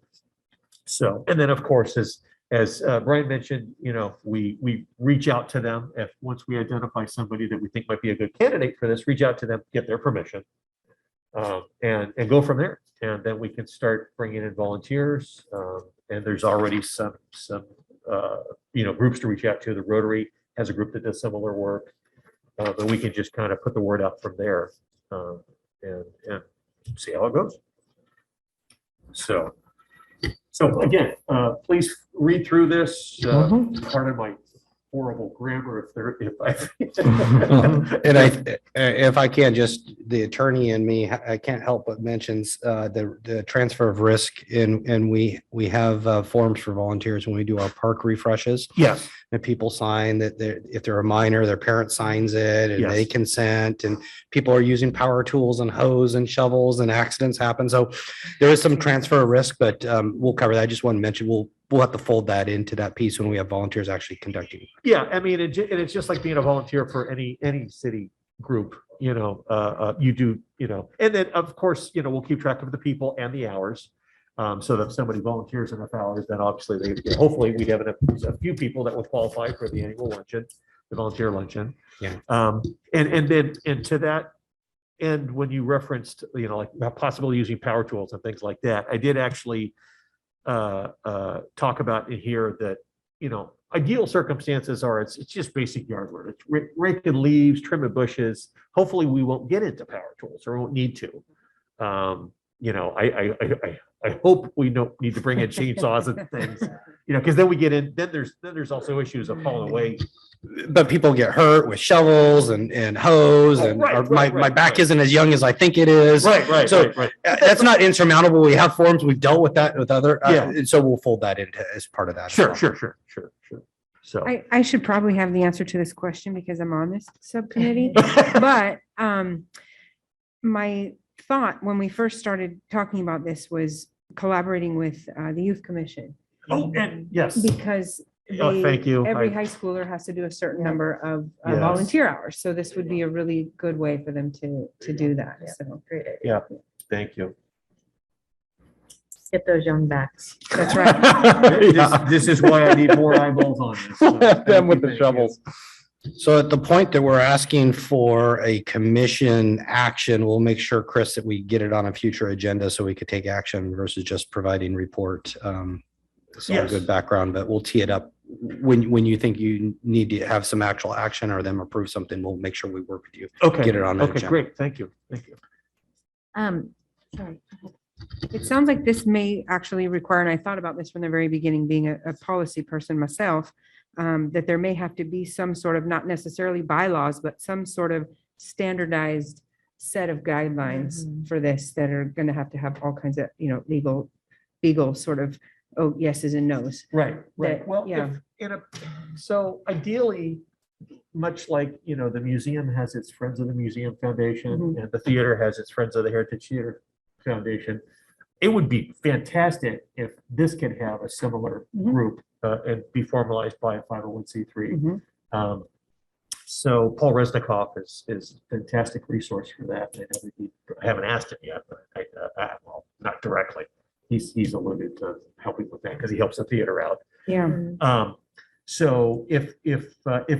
S6: then of course, as Brian mentioned, we reach out to them once we identify somebody that we think might be a good candidate for this, reach out to them, get their permission, and go from there. And then we can start bringing in volunteers. And there's already some groups to reach out to. The Rotary has a group that does similar work, and we can just kind of put the word out from there, and see how it goes. So again, please read through this. Pardon my horrible grammar
S3: If I can, just the attorney in me, I can't help but mentions the transfer of risk, and we have forms for volunteers when we do our park refreshes.
S6: Yes.
S3: And people sign that if they're a minor, their parent signs it and they
S6: Yes.
S3: consent, and people are using power tools and hose and shovels and accidents happen. So there is some transfer of risk, but we'll cover that. I just want to mention, we'll have to fold that into that piece when we have volunteers actually conducting.
S6: Yeah, I mean, and it's just like being a volunteer for any city group, you do, and then of course, we'll keep track of the people and the hours. So that if somebody volunteers enough hours, then obviously hopefully we have a few people that will qualify for the annual luncheon, the volunteer luncheon.
S3: Yeah.
S6: And to that end, when you referenced, like possibly using power tools and things like that, I did actually talk about in here that, ideal circumstances are it's just basic yard work. It's raking leaves, trimming bushes. Hopefully we won't get into power tools or won't need to. I hope we don't need to bring in chainsaws and things, because then we get in, then there's also issues of hauling away.
S3: But people get hurt with shovels and hose, and
S6: Right,
S3: or
S6: right,
S3: my
S6: right,
S3: back
S6: right.
S3: isn't as young as I think it is.
S6: Right.
S3: So that's not insurmountable. We have forms. We've dealt with that with other,
S6: Yeah.
S3: and so we'll fold that into as part of that. as well.
S6: Sure. So.
S9: I should probably have the answer to this question because I'm on this subcommittee, but my thought when we first started talking about this was collaborating with the youth commission.
S6: Oh, and yes.
S9: Because
S6: Oh, thank you.
S9: every
S6: I-
S9: high schooler has to do a certain number of
S6: Yes.
S9: volunteer hours. So this would be a really good way for them to do that. So great.
S6: Yeah, thank you.
S4: Get those young backs.
S9: That's right.
S6: This is why I need more eyeballs on this. So thank
S2: Them with
S6: you,
S2: the
S6: thank you.
S2: shovels.
S3: So at the point that we're asking for a commission action, we'll make sure, Chris, that we get it on a future agenda so we could take action versus just providing report. It's all
S6: Yes.
S3: good background, but we'll tee it up. When you think you need to have some actual action or them approve something, we'll make sure we work with you.
S6: Okay.
S3: Get it on the
S6: Okay,
S3: agenda.
S6: great. Thank you.
S4: Sorry.
S9: It sounds like this may actually require, and I thought about this from the very beginning, being a policy person myself, that there may have to be some sort of, not necessarily bylaws, but some sort of standardized set of guidelines for this that are going to have all kinds of, legal sort of, yeses and nos.
S6: Right.
S9: That-
S6: Well,
S9: yeah.
S6: so ideally, much like, the museum has its Friends of the Museum Foundation
S9: Mhm.
S6: and the theater has its Friends of the Heritage Theater Foundation, it would be fantastic if this could have a similar
S9: Mhm.
S6: group and be formalized by a 501c3.
S9: Mhm.
S6: So Paul Resnikoff is a fantastic resource for that. I haven't asked him yet, but well, not directly. He's alluded to helping with that because he helps the theater out.
S9: Yeah.
S6: So if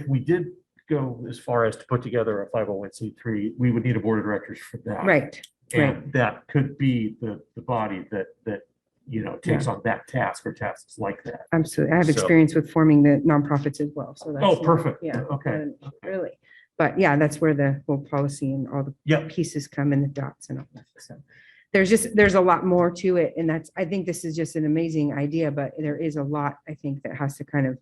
S6: we did go as far as to put together a 501c3, we would need a board of directors for that.
S9: Right.
S6: And that could be the body that takes on that task or tasks like that.
S9: Absolutely. I have
S6: So-
S9: experience with forming the nonprofits as well. So that's.
S6: Oh,
S9: not-
S6: perfect.
S9: Yeah.
S6: Okay.
S9: Really. But yeah, that's where the whole policy and all the
S6: Yep.
S9: pieces come in, the dots and all that. So there's a lot more to it. And I think this is just an amazing idea, but there is a lot, I think, that has to kind of,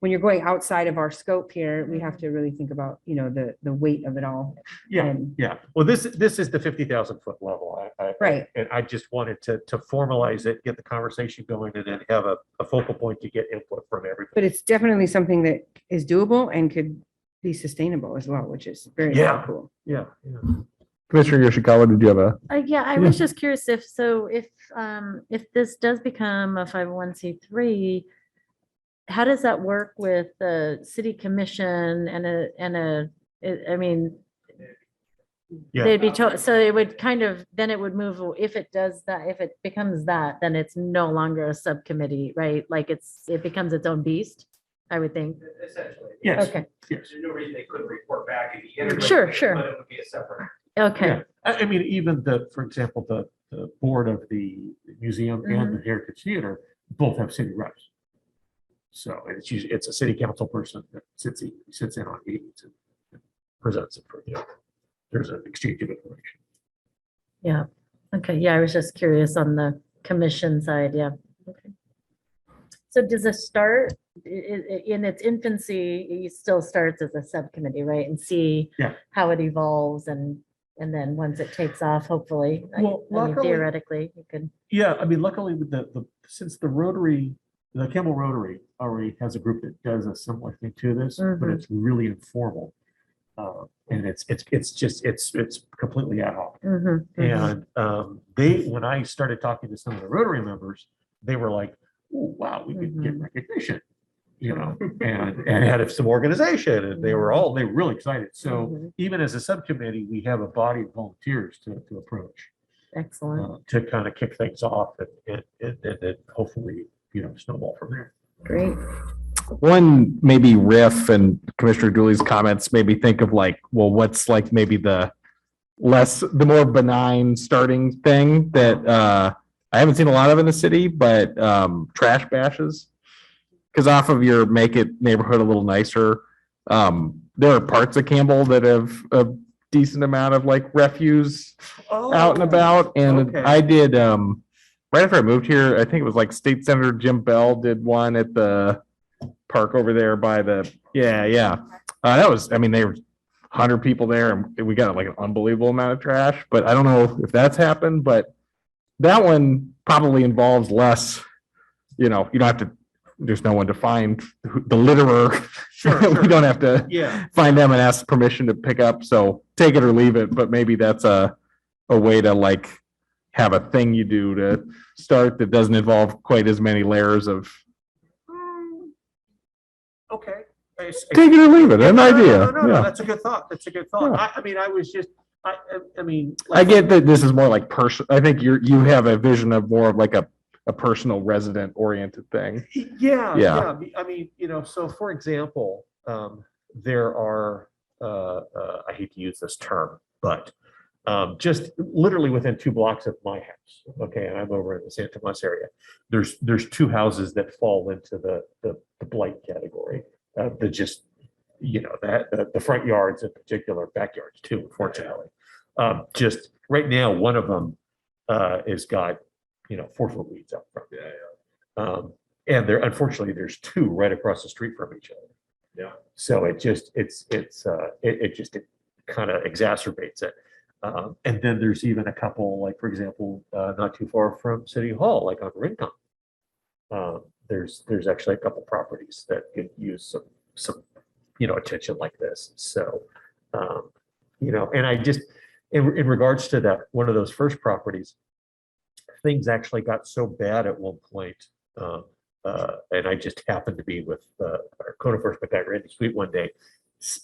S9: when you're going outside of our scope here, we have to really think about, the weight of it all.
S6: Yeah,
S9: And-
S6: yeah. Well, this is the 50,000 foot level.
S9: Right.
S6: And I just wanted to formalize it, get the conversation going, and then have a focal point to get input from everybody.
S9: But it's definitely something that is doable and could be sustainable as well, which is very, very
S6: Yeah.
S9: cool.
S6: Yeah.
S2: Commissioner Yoshikawa, did you have a?
S4: Yeah, I was just curious if this does become a 501c3, how does that work with the city commission I mean,
S6: Yeah.
S4: they'd be told, so it would then it would move, if it does that, if it becomes that, then it's no longer a subcommittee, right? Like it becomes its own beast, I would think.
S8: Essentially.
S6: Yes.
S4: Okay,
S6: Yes.
S8: There's no reason they couldn't report back if you integrate.
S4: Sure,
S8: it,
S4: sure.
S8: But it would be a separate.
S4: okay,
S6: Yeah. I mean, even for example, the board of the museum and the Heritage Theater both have city reps. So it's a city council person that sits in on meetings and presents it for you. There's an exchange of information.
S4: yeah, okay, yeah, I was just curious on the commission side, yeah. Okay. So does it start in its infancy, it still starts as a subcommittee, right? And see
S6: Yeah.
S4: how it evolves and then once it takes off, hopefully,
S6: Well,
S4: I mean,
S6: luckily-
S4: theoretically, you could,
S6: Yeah, I mean, luckily with since the Rotary, the Campbell Rotary already has a group that does a similar thing to this, but
S4: Mhm.
S6: it's really informal. And it's completely ad hoc.
S4: mhm, mhm.
S6: And when I started talking to some of the Rotary members, they were like, "Ooh, wow, we could get
S4: Mhm.
S6: recognition, and had some organization, and they were really excited. So
S4: Mhm.
S6: even as a subcommittee, we have a body of volunteers to approach,
S4: Excellent.
S6: to kind of kick things off and then hopefully, snowball from there.
S4: Great.
S2: One maybe riff and Commissioner Dooley's comments made me think of like, well, what's like maybe the more benign starting thing that I haven't seen a lot of in the city, but trash bashes. Because off of your make it neighborhood a little nicer, there are parts of Campbell that have a decent amount of like refuse out and about. And
S6: okay.
S2: I did right after I moved here, I think it was like State Senator Jim Bell did one at the park over there by the that was, I mean, there were 100 people there and we got like an unbelievable amount of trash, but I don't know if that's happened, but that one probably involves less, you don't have to, there's no one to find the litterer. We don't have to find them and ask permission to pick up, so take it or leave it, but maybe that's a way to like have a thing you do to start that doesn't involve quite as many layers of
S6: Okay.
S2: take it or leave it, an idea.
S6: No,
S2: Yeah.
S6: that's a good thought. That's a good thought.
S2: Yeah.
S6: I mean, I was just, I mean.
S2: I get that this is more like I think you have a vision of more of like a personal resident oriented thing.
S6: Yeah. I mean, so for example, there are, I hate to use this term, but just literally within 2 blocks of my house. Okay. And I'm over in the San Tomas area. There's 2 houses that fall into the blight category. The front yards in particular, backyards too, unfortunately. Just right now, one of them is got 4-foot weeds up front. And unfortunately there's 2 right across the street from each other. Yeah. So it kind of exacerbates it. And then there's even a couple, like for example, not too far from City Hall, like on Rincon. There's actually a couple properties that could use some attention like this. So and I just in regards to that one of those first properties, things actually got so bad at one point, and I just happened to be with our code enforcement guy Randy Sweet one day.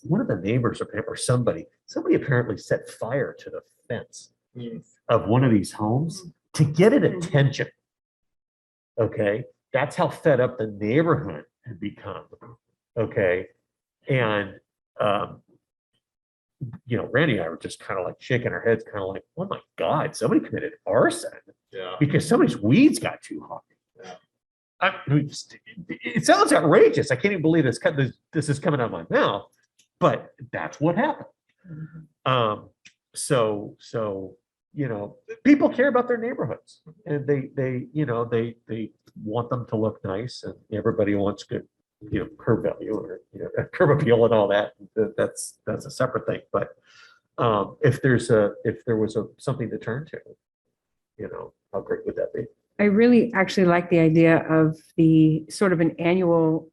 S6: One of the neighbors or somebody apparently set fire to the fence of one of these homes to get an attention. Okay, that's how fed up the neighborhood had become. Okay, and Randy and I were just kind of like shaking our heads, kind of like, oh my God, somebody committed arson because somebody's weeds got too hot. I mean, it sounds outrageous. I can't even believe this is coming out of my mouth, but that's what happened. So people care about their neighborhoods, and they want them to look nice, and everybody wants good, curb value or curb appeal and all that. That's a separate thing. But if there was something to turn to, how great would that be?
S9: I really actually like the idea of the sort of an annual,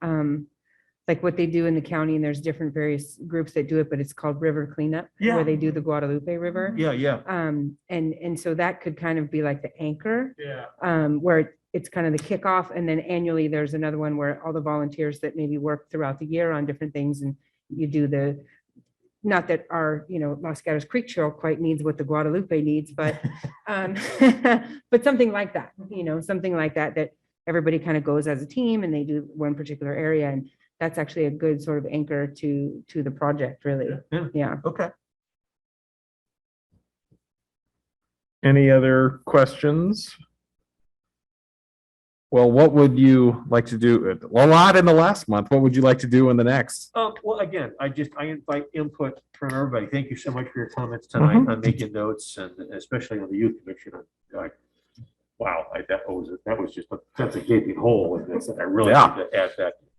S9: like what they do in the county, and there's different various groups that do it, but it's called River Cleanup, where they do the Guadalupe River.
S6: Yeah.
S9: And so that could kind of be like the anchor, where it's kind of the kickoff, and then annually there's another one where all the volunteers that maybe work throughout the year on different things, and you do not that our, Los Gatos Creek Trail quite needs what the Guadalupe needs, but but something like that, that everybody kind of goes as a team and they do one particular area, and that's actually a good sort of anchor to the project, really. Yeah.
S6: Okay.
S2: Any other questions? Well, what would you like to do? A lot in the last month. What would you like to do in the next?
S6: Well, again, I invite input from everybody. Thank you so much for your comments tonight. I'm making notes, and especially on the youth commission. Wow, that was just that's a gaping hole in this, and I really need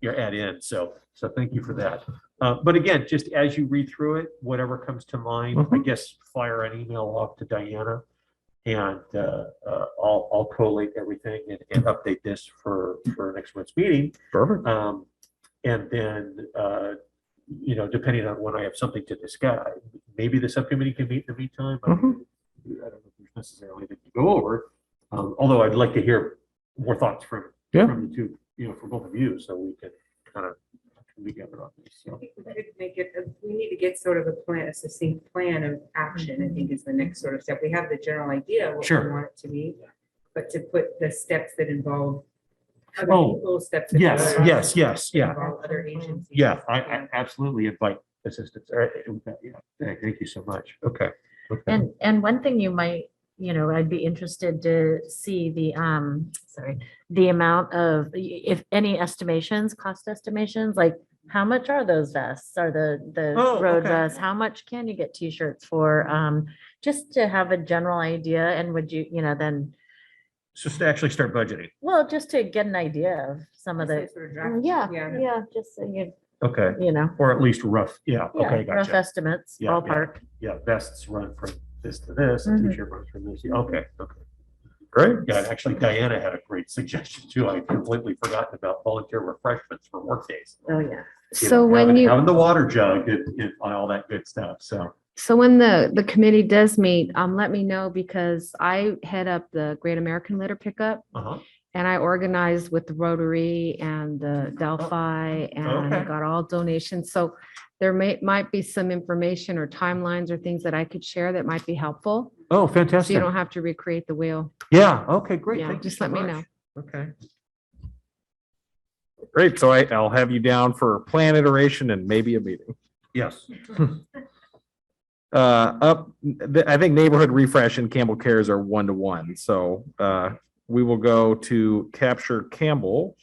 S6: to add in. So thank you for that. But again, just as you read through it, whatever comes to mind, I guess fire an email off to Diana, and I'll collate everything and update this for next month's meeting.
S2: Perfect.
S6: And then depending on when I have something to discuss, maybe the subcommittee can meet in the meantime. I don't know if there's necessarily anything to go over. Although I'd like to hear more thoughts from
S2: Yeah.
S6: from the two, for both of you, so we can kind of come together on this.
S9: I
S6: So,
S9: think we could make it, we need to get sort of a plan, a succinct plan of action, I think is the next sort of step. We have the general idea of what we
S6: Sure.
S9: want it to be, but to put the steps that involve other
S6: Oh,
S9: people, steps. that
S6: yes,
S9: involve-
S6: yes, yes,
S9: that
S6: yeah.
S9: involve Other agencies.
S6: Yeah, I absolutely invite assistance. Thank you so much. Okay. Okay.
S4: And one thing you might, I'd be interested to see the amount of, if any estimations, cost estimations, like how much are those vests? Are the
S6: Oh,
S4: road
S6: okay.
S4: vests? How much can you get t-shirts for? Just to have a general idea, and would you, then,
S6: Just to actually start budgeting.
S4: well, just to get an idea of some of
S9: Just
S4: the,
S9: a sort of draft.
S4: yeah, just so
S6: Okay.
S4: you know,
S6: Or at least rough. Yeah.
S4: yeah,
S6: Okay.
S4: rough
S6: Gotcha.
S4: estimates,
S6: Yeah, yeah.
S4: ballpark.
S6: Yeah. Vests run from this to this, and
S4: Mhm.
S6: t-shirt runs from this. Okay. Okay.
S2: Great.
S6: Yeah. And actually, Diana had a great suggestion too. I completely forgotten about volunteer refreshments for work days.
S4: Oh, yeah.
S1: So when you.
S6: Having the water jug and all that good stuff. So.
S1: So when the committee does meet, let me know because I head up the Great American Litter Pickup
S6: Uh-huh.
S1: and I organized with the Rotary and the Delphi and
S6: okay.
S1: got all donations. So there might be some information or timelines or things that I could share that might be helpful.
S6: Oh,
S1: So
S6: fantastic.
S1: you don't have to recreate the wheel.
S6: Yeah. Okay. Great.
S1: Yeah,
S6: Thank you
S1: just
S6: so
S1: let me
S6: much.
S1: know.
S6: Okay.
S2: Great. So I'll have you down for plan iteration and maybe a meeting.
S6: Yes.
S2: I think neighborhood refresh and Campbell Cares are 1-to-1. So we will go to Capture Campbell.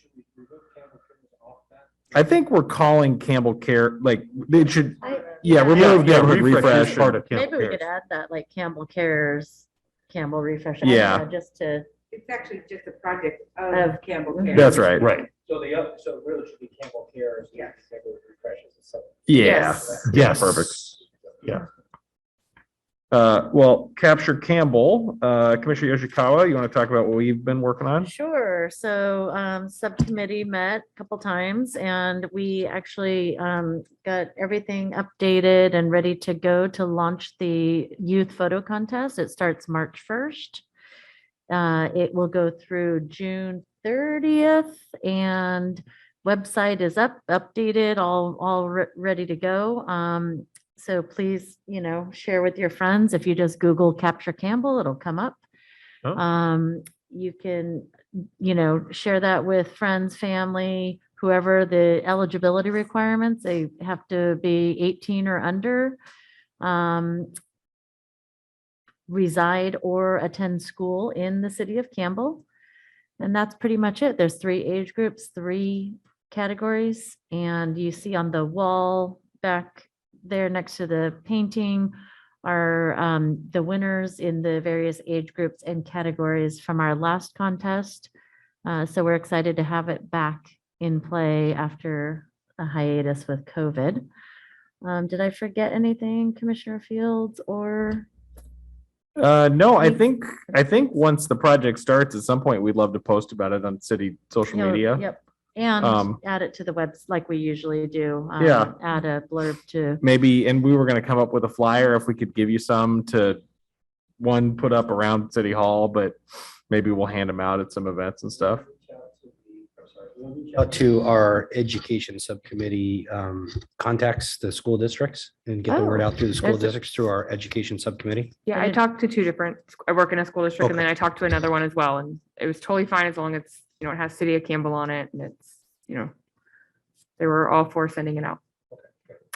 S2: I think we're calling Campbell Care, like, they should, yeah, remove neighborhood refresh.
S6: is part of
S4: Maybe
S6: Campbell
S4: we could
S6: Cares.
S4: add that, like Campbell Cares, Campbell Refresh.
S2: Yeah.
S4: Just to,
S9: It's actually just a project of
S4: Of-
S9: Campbell Care.
S2: That's right.
S6: Right.
S8: So so it really should be Campbell Cares.
S9: Yes.
S8: Neighborhood refreshes and stuff.
S2: Yeah.
S4: Yes.
S6: Yes.
S2: Perfect.
S6: Yeah.
S2: Well, Capture Campbell, Commissioner Yoshikawa, you want to talk about what we've been working on?
S4: sure. So subcommittee met a couple times and we actually got everything updated and ready to go to launch the youth photo contest. It starts March 1st. It will go through June 30th and website is updated, all ready to go. So please, share with your friends. If you just Google Capture Campbell, it'll come up.
S6: Oh.
S4: You can, share that with friends, family, whoever. The eligibility requirements, they have to be 18 or under, reside or attend school in the city of Campbell. And that's pretty much it. There's 3 age groups, 3 categories, and you see on the wall back there next to the painting are the winners in the various age groups and categories from our last contest. So we're excited to have it back in play after a hiatus with COVID. Did I forget anything, Commissioner Fields, or?
S2: No, I think once the project starts, at some point, we'd love to post about it on city social media.
S4: Yep, and
S2: Um,
S4: add it to the webs like we usually do.
S2: Yeah.
S4: Add a blurb to,
S2: Maybe, and we were gonna come up with a flyer if we could give you some to put up around City Hall, but maybe we'll hand them out at some events and stuff.
S3: Out to our education subcommittee contacts, the school districts, and get the word
S4: Oh,
S3: out through the school
S4: there's a-
S3: districts through our education subcommittee.
S10: Yeah,
S4: I
S10: I
S4: didn't-
S10: talked to 2 different, I work in a school district and
S3: Okay.
S10: then I talked to another one as well. And it was totally fine as long as, it has City of Campbell on it and it's, they were all for sending it out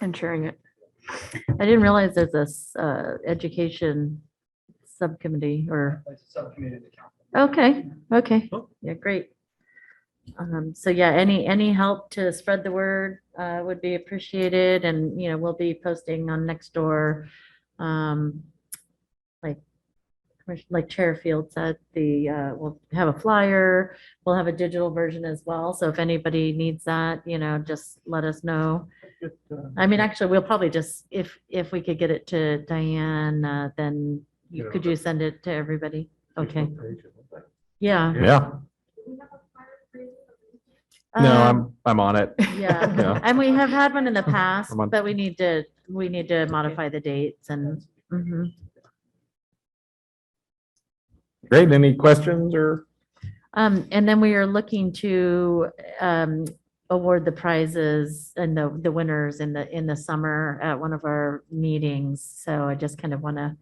S10: and sharing it.
S4: I didn't realize there's this education subcommittee or,
S8: It's a subcommittee of the council.
S4: okay,
S6: Oh.
S4: yeah, great. So yeah, any help to spread the word would be appreciated, and we'll be posting on Nextdoor. Like Chair Field said, we'll have a flyer, we'll have a digital version as well, so if anybody needs that, just let us know. I mean, actually, we'll probably just, if we could get it to Diane, then
S6: Yeah.
S4: could you send it to everybody? Okay, yeah.
S2: Yeah. No, I'm on it.
S4: Yeah,
S2: Yeah.
S4: and we have had one in the past,
S2: I'm on-
S4: but we need to modify the dates and, mhm.
S2: Great. Any questions or?
S4: And then we are looking to award the prizes and the winners in the summer at one of our meetings. So I just kind of want to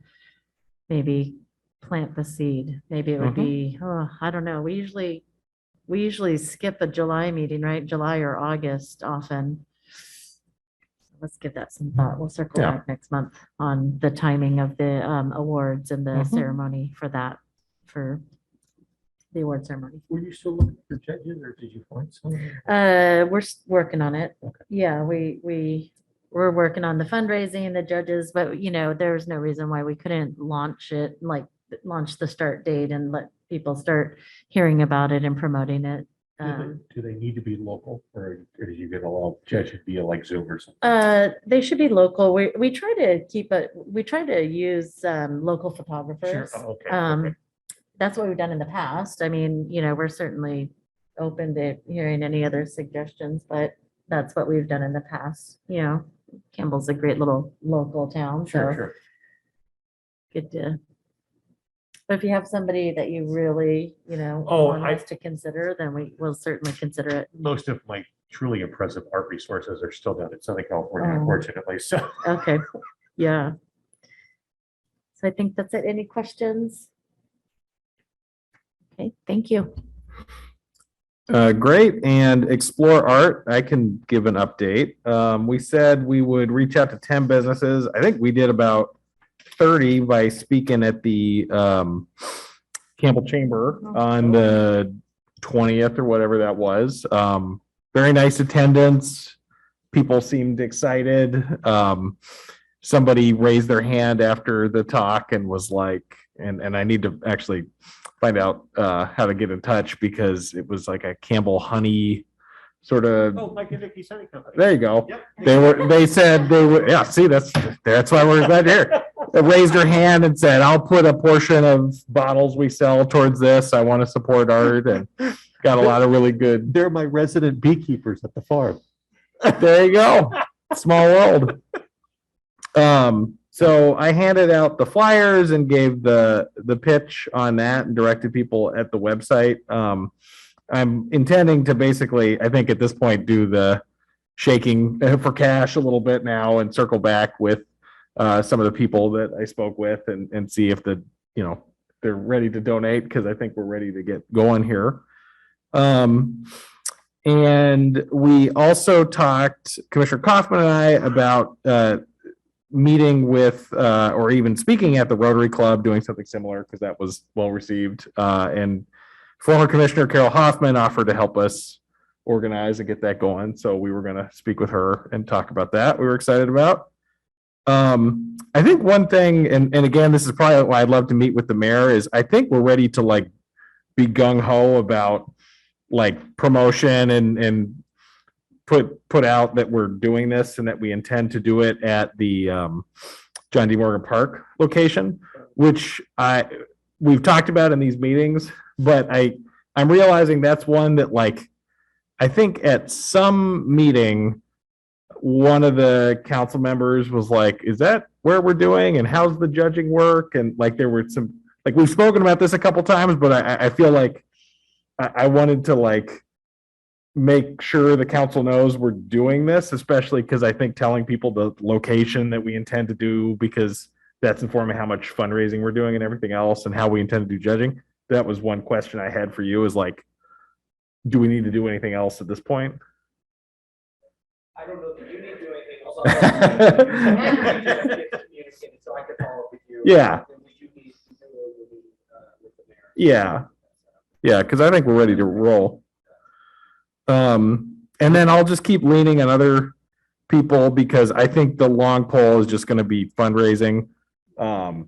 S4: maybe plant the seed. Maybe it would be, oh, I don't know. We usually skip a July meeting, right? July or August often. Let's give that some thought. We'll circle
S2: Yeah.
S4: back next month on the timing of the awards and the
S2: Mhm.
S4: ceremony for that, for the award ceremony.
S6: Were you still looking for judges or did you find someone?
S4: We're working on it. Yeah, we're working on the fundraising, the judges, but there's no reason why we couldn't launch it, like launch the start date and let people start hearing about it and promoting it.
S6: Do they need to be local or did you get a lot of judges via like Zoom or something?
S4: They should be local. We try to use local photographers.
S6: Sure. Oh, okay.
S4: Um, That's what we've done in the past. I mean, we're certainly open to hearing any other suggestions, but that's what we've done in the past. Campbell's a great little local town,
S6: Sure,
S4: so
S6: sure.
S4: good to. But if you have somebody that you really,
S6: Oh,
S4: want us to consider, then we will certainly consider it.
S6: Most of my truly impressive art resources are still down in Southern California,
S4: Oh.
S6: unfortunately. So
S4: Okay, yeah. So I think that's it. Any questions? Okay, thank you.
S2: Great. And Explore Art, I can give an update. We said we would reach out to 10 businesses. I think we did about 30 by speaking at the Campbell Chamber on the 20th or whatever that was. Very nice attendance. People seemed excited. Somebody raised their hand after the talk and was like, and I need to actually find out how to get in touch because it was like a Campbell honey sort of.
S6: oh, Mike and Nikki Sunny Company.
S2: There you go.
S6: Yep.
S2: They said they would, yeah, see, that's why we're glad you're here. They raised her hand and said, I'll put a portion of bottles we sell towards this. I want to support art and got a lot of really good.
S6: They're my resident beekeepers at the farm.
S2: There you go. Small world. So I handed out the flyers and gave the pitch on that and directed people at the website. I'm intending to basically, I think at this point, do the shaking for cash a little bit now and circle back with some of the people that I spoke with and see if they're ready to donate because I think we're ready to get going here. And we also talked, Commissioner Kaufman and I, about meeting with or even speaking at the Rotary Club, doing something similar because that was well received. And former Commissioner Carol Hoffman offered to help us organize and get that going. So we were going to speak with her and talk about that. We were excited about. I think one thing, and again, this is probably why I'd love to meet with the mayor, is I think we're ready to like be gung ho about like promotion and put out that we're doing this and that we intend to do it at the John D. Morgan Park location, which we've talked about in these meetings, but I'm realizing that's one that like I think at some meeting one of the council members was like, is that where we're doing and how's the judging work? And like there were some, like we've spoken about this a couple times, but I feel like I wanted to like make sure the council knows we're doing this, especially because I think telling people the location that we intend to do, because that's informing how much fundraising we're doing and everything else and how we intend to do judging. That was one question I had for you is like, do we need to do anything else at this point?
S8: I don't know that you need to do anything else. So I can follow up with you.
S2: Yeah.
S8: And we do need to do it with the mayor.
S2: Yeah. Yeah, because I think we're ready to roll. And then I'll just keep leaning on other people because I think the long pole is just going to be fundraising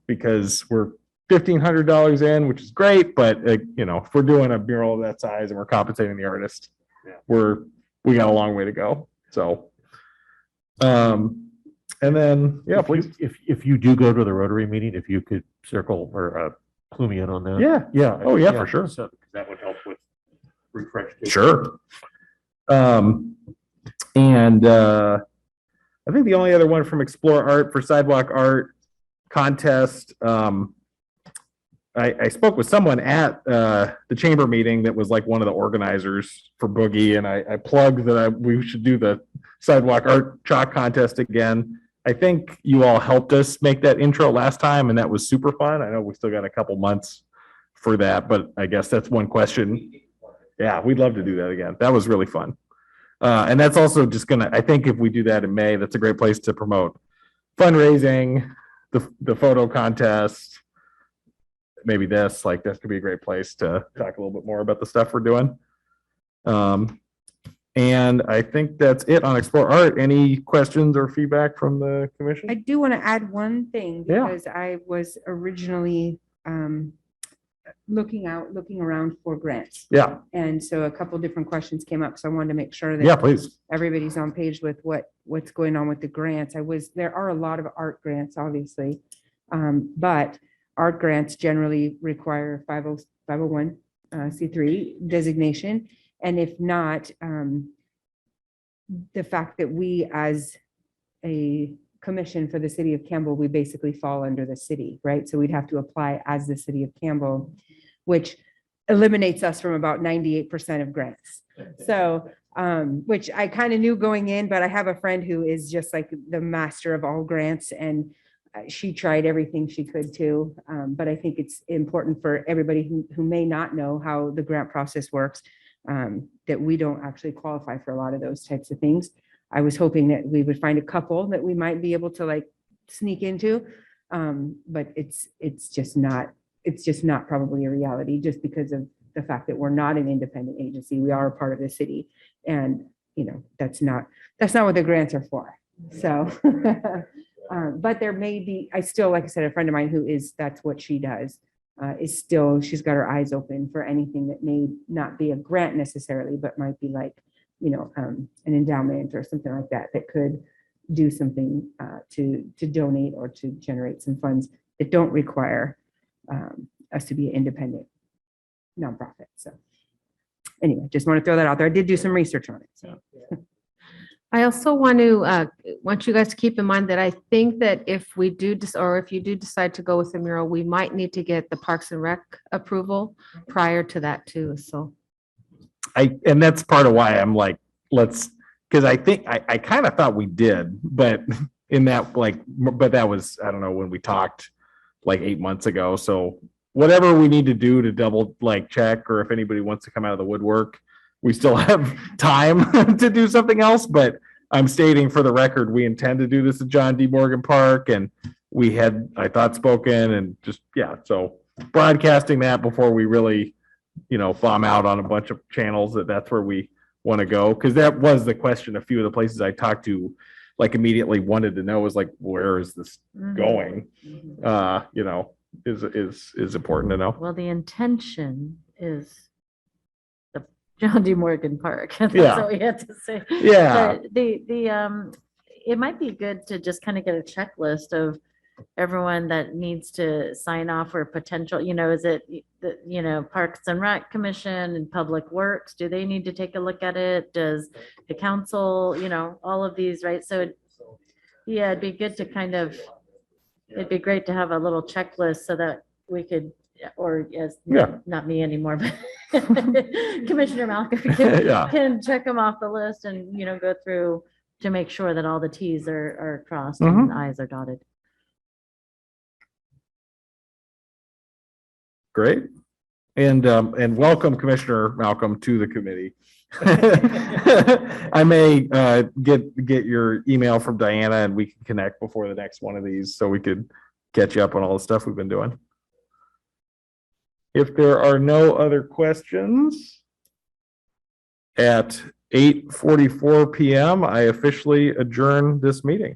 S2: because we're $1,500 in, which is great, but if we're doing a mural of that size and we're compensating the artist, we got a long way to go. So, and then please.
S6: If you do go to the Rotary meeting, if you could circle or clue me in on that.
S2: Yeah. Oh yeah, for sure.
S6: So that would help with refresh. too.
S2: Sure. And I think the only other one from Explore Art for sidewalk art contest. I spoke with someone at the chamber meeting that was like one of the organizers for Boogie, and I plugged that we should do the sidewalk art chalk contest again. I think you all helped us make that intro last time, and that was super fun. I know we still got a couple months for that, but I guess that's one question. Yeah, we'd love to do that again. That was really fun. And that's also just gonna, I think if we do that in May, that's a great place to promote fundraising, the photo contest, maybe this, like this could be a great place to talk a little bit more about the stuff we're doing. And I think that's it on Explore Art. Any questions or feedback from the commission?
S9: I do want to add one thing
S2: Yeah.
S9: because I was originally looking around for grants.
S2: Yeah,
S9: And so a couple different questions came up. So I wanted to make sure
S2: yeah,
S9: that
S2: please.
S9: everybody's on page with what's going on with the grants. There are a lot of art grants, obviously. But art grants generally require 501 C3 designation. And if not, the fact that we as a commission for the city of Campbell, we basically fall under the city, right? So we'd have to apply as the city of Campbell, which eliminates us from about 98% of grants. So, which I kind of knew going in, but I have a friend who is just like the master of all grants, and she tried everything she could too. But I think it's important for everybody who may not know how the grant process works, that we don't actually qualify for a lot of those types of things. I was hoping that we would find a couple that we might be able to like sneak into. But it's just not probably a reality just because of the fact that we're not an independent agency. We are a part of the city, and that's not what the grants are for. So, but there may be, like I said, a friend of mine that's what she does, she's got her eyes open for anything that may not be a grant necessarily, but might be like, an endowment or something like that could do something to donate or to generate some funds that don't require us to be an independent nonprofit. So anyway, just want to throw that out there. I did do some research on it. So
S1: I also want you guys to keep in mind that I think that if you do decide to go with the mural, we might need to get the Parks and Rec approval prior to that too. So.
S2: And that's part of why I'm like, because I think I kind of thought we did, but but that was, I don't know, when we talked like 8 months ago. So whatever we need to do to double check, or if anybody wants to come out of the woodwork, we still have time to do something else. But I'm stating for the record, we intend to do this at John D. Morgan Park, and we had, I thought, spoken, and just, yeah. So broadcasting that before we really, bomb out on a bunch of channels that's where we want to go. Cause that was the question. A few of the places I talked to immediately wanted to know was where is this going? Is important to know.
S4: Well, the intention is the John D. Morgan Park. That's
S2: Yeah.
S4: what we had to say.
S2: Yeah.
S4: But it might be good to just kind of get a checklist of everyone that needs to sign off for potential, is it the, Parks and Rec Commission and Public Works, do they need to take a look at it? Does the council, all of these, right? So yeah, it'd be good to it'd be great to have a little checklist so that we could, or yes,
S2: Yeah.
S4: not me anymore, but Commissioner Malcolm
S2: Yeah.
S4: can check them off the list and, go through to make sure that all the Ts are crossed
S2: Mhm.
S4: and Is are dotted.
S2: Great. And welcome Commissioner Malcolm to the committee. I may get your email from Diana, and we can connect before the next one of these so we could catch you up on all the stuff we've been doing. If there are no other questions, at 8:44 p.m., I officially adjourn this meeting.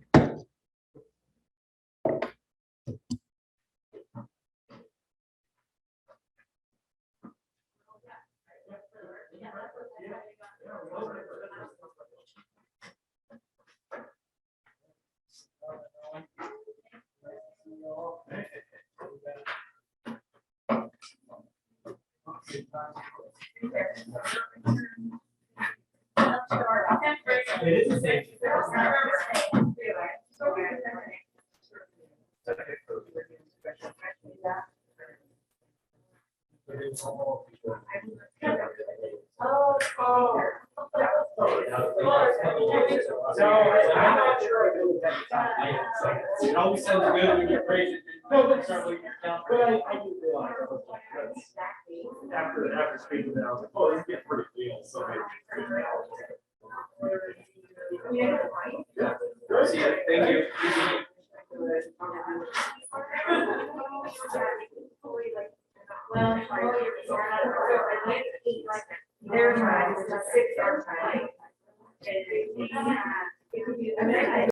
S8: It is the same. It always sounds good when you praise it. No, but it's not what you're counting. Well, I do realize. After speaking, I was like, oh, this gets pretty real, so. See ya. Thank you.
S11: Their time is 6 our time.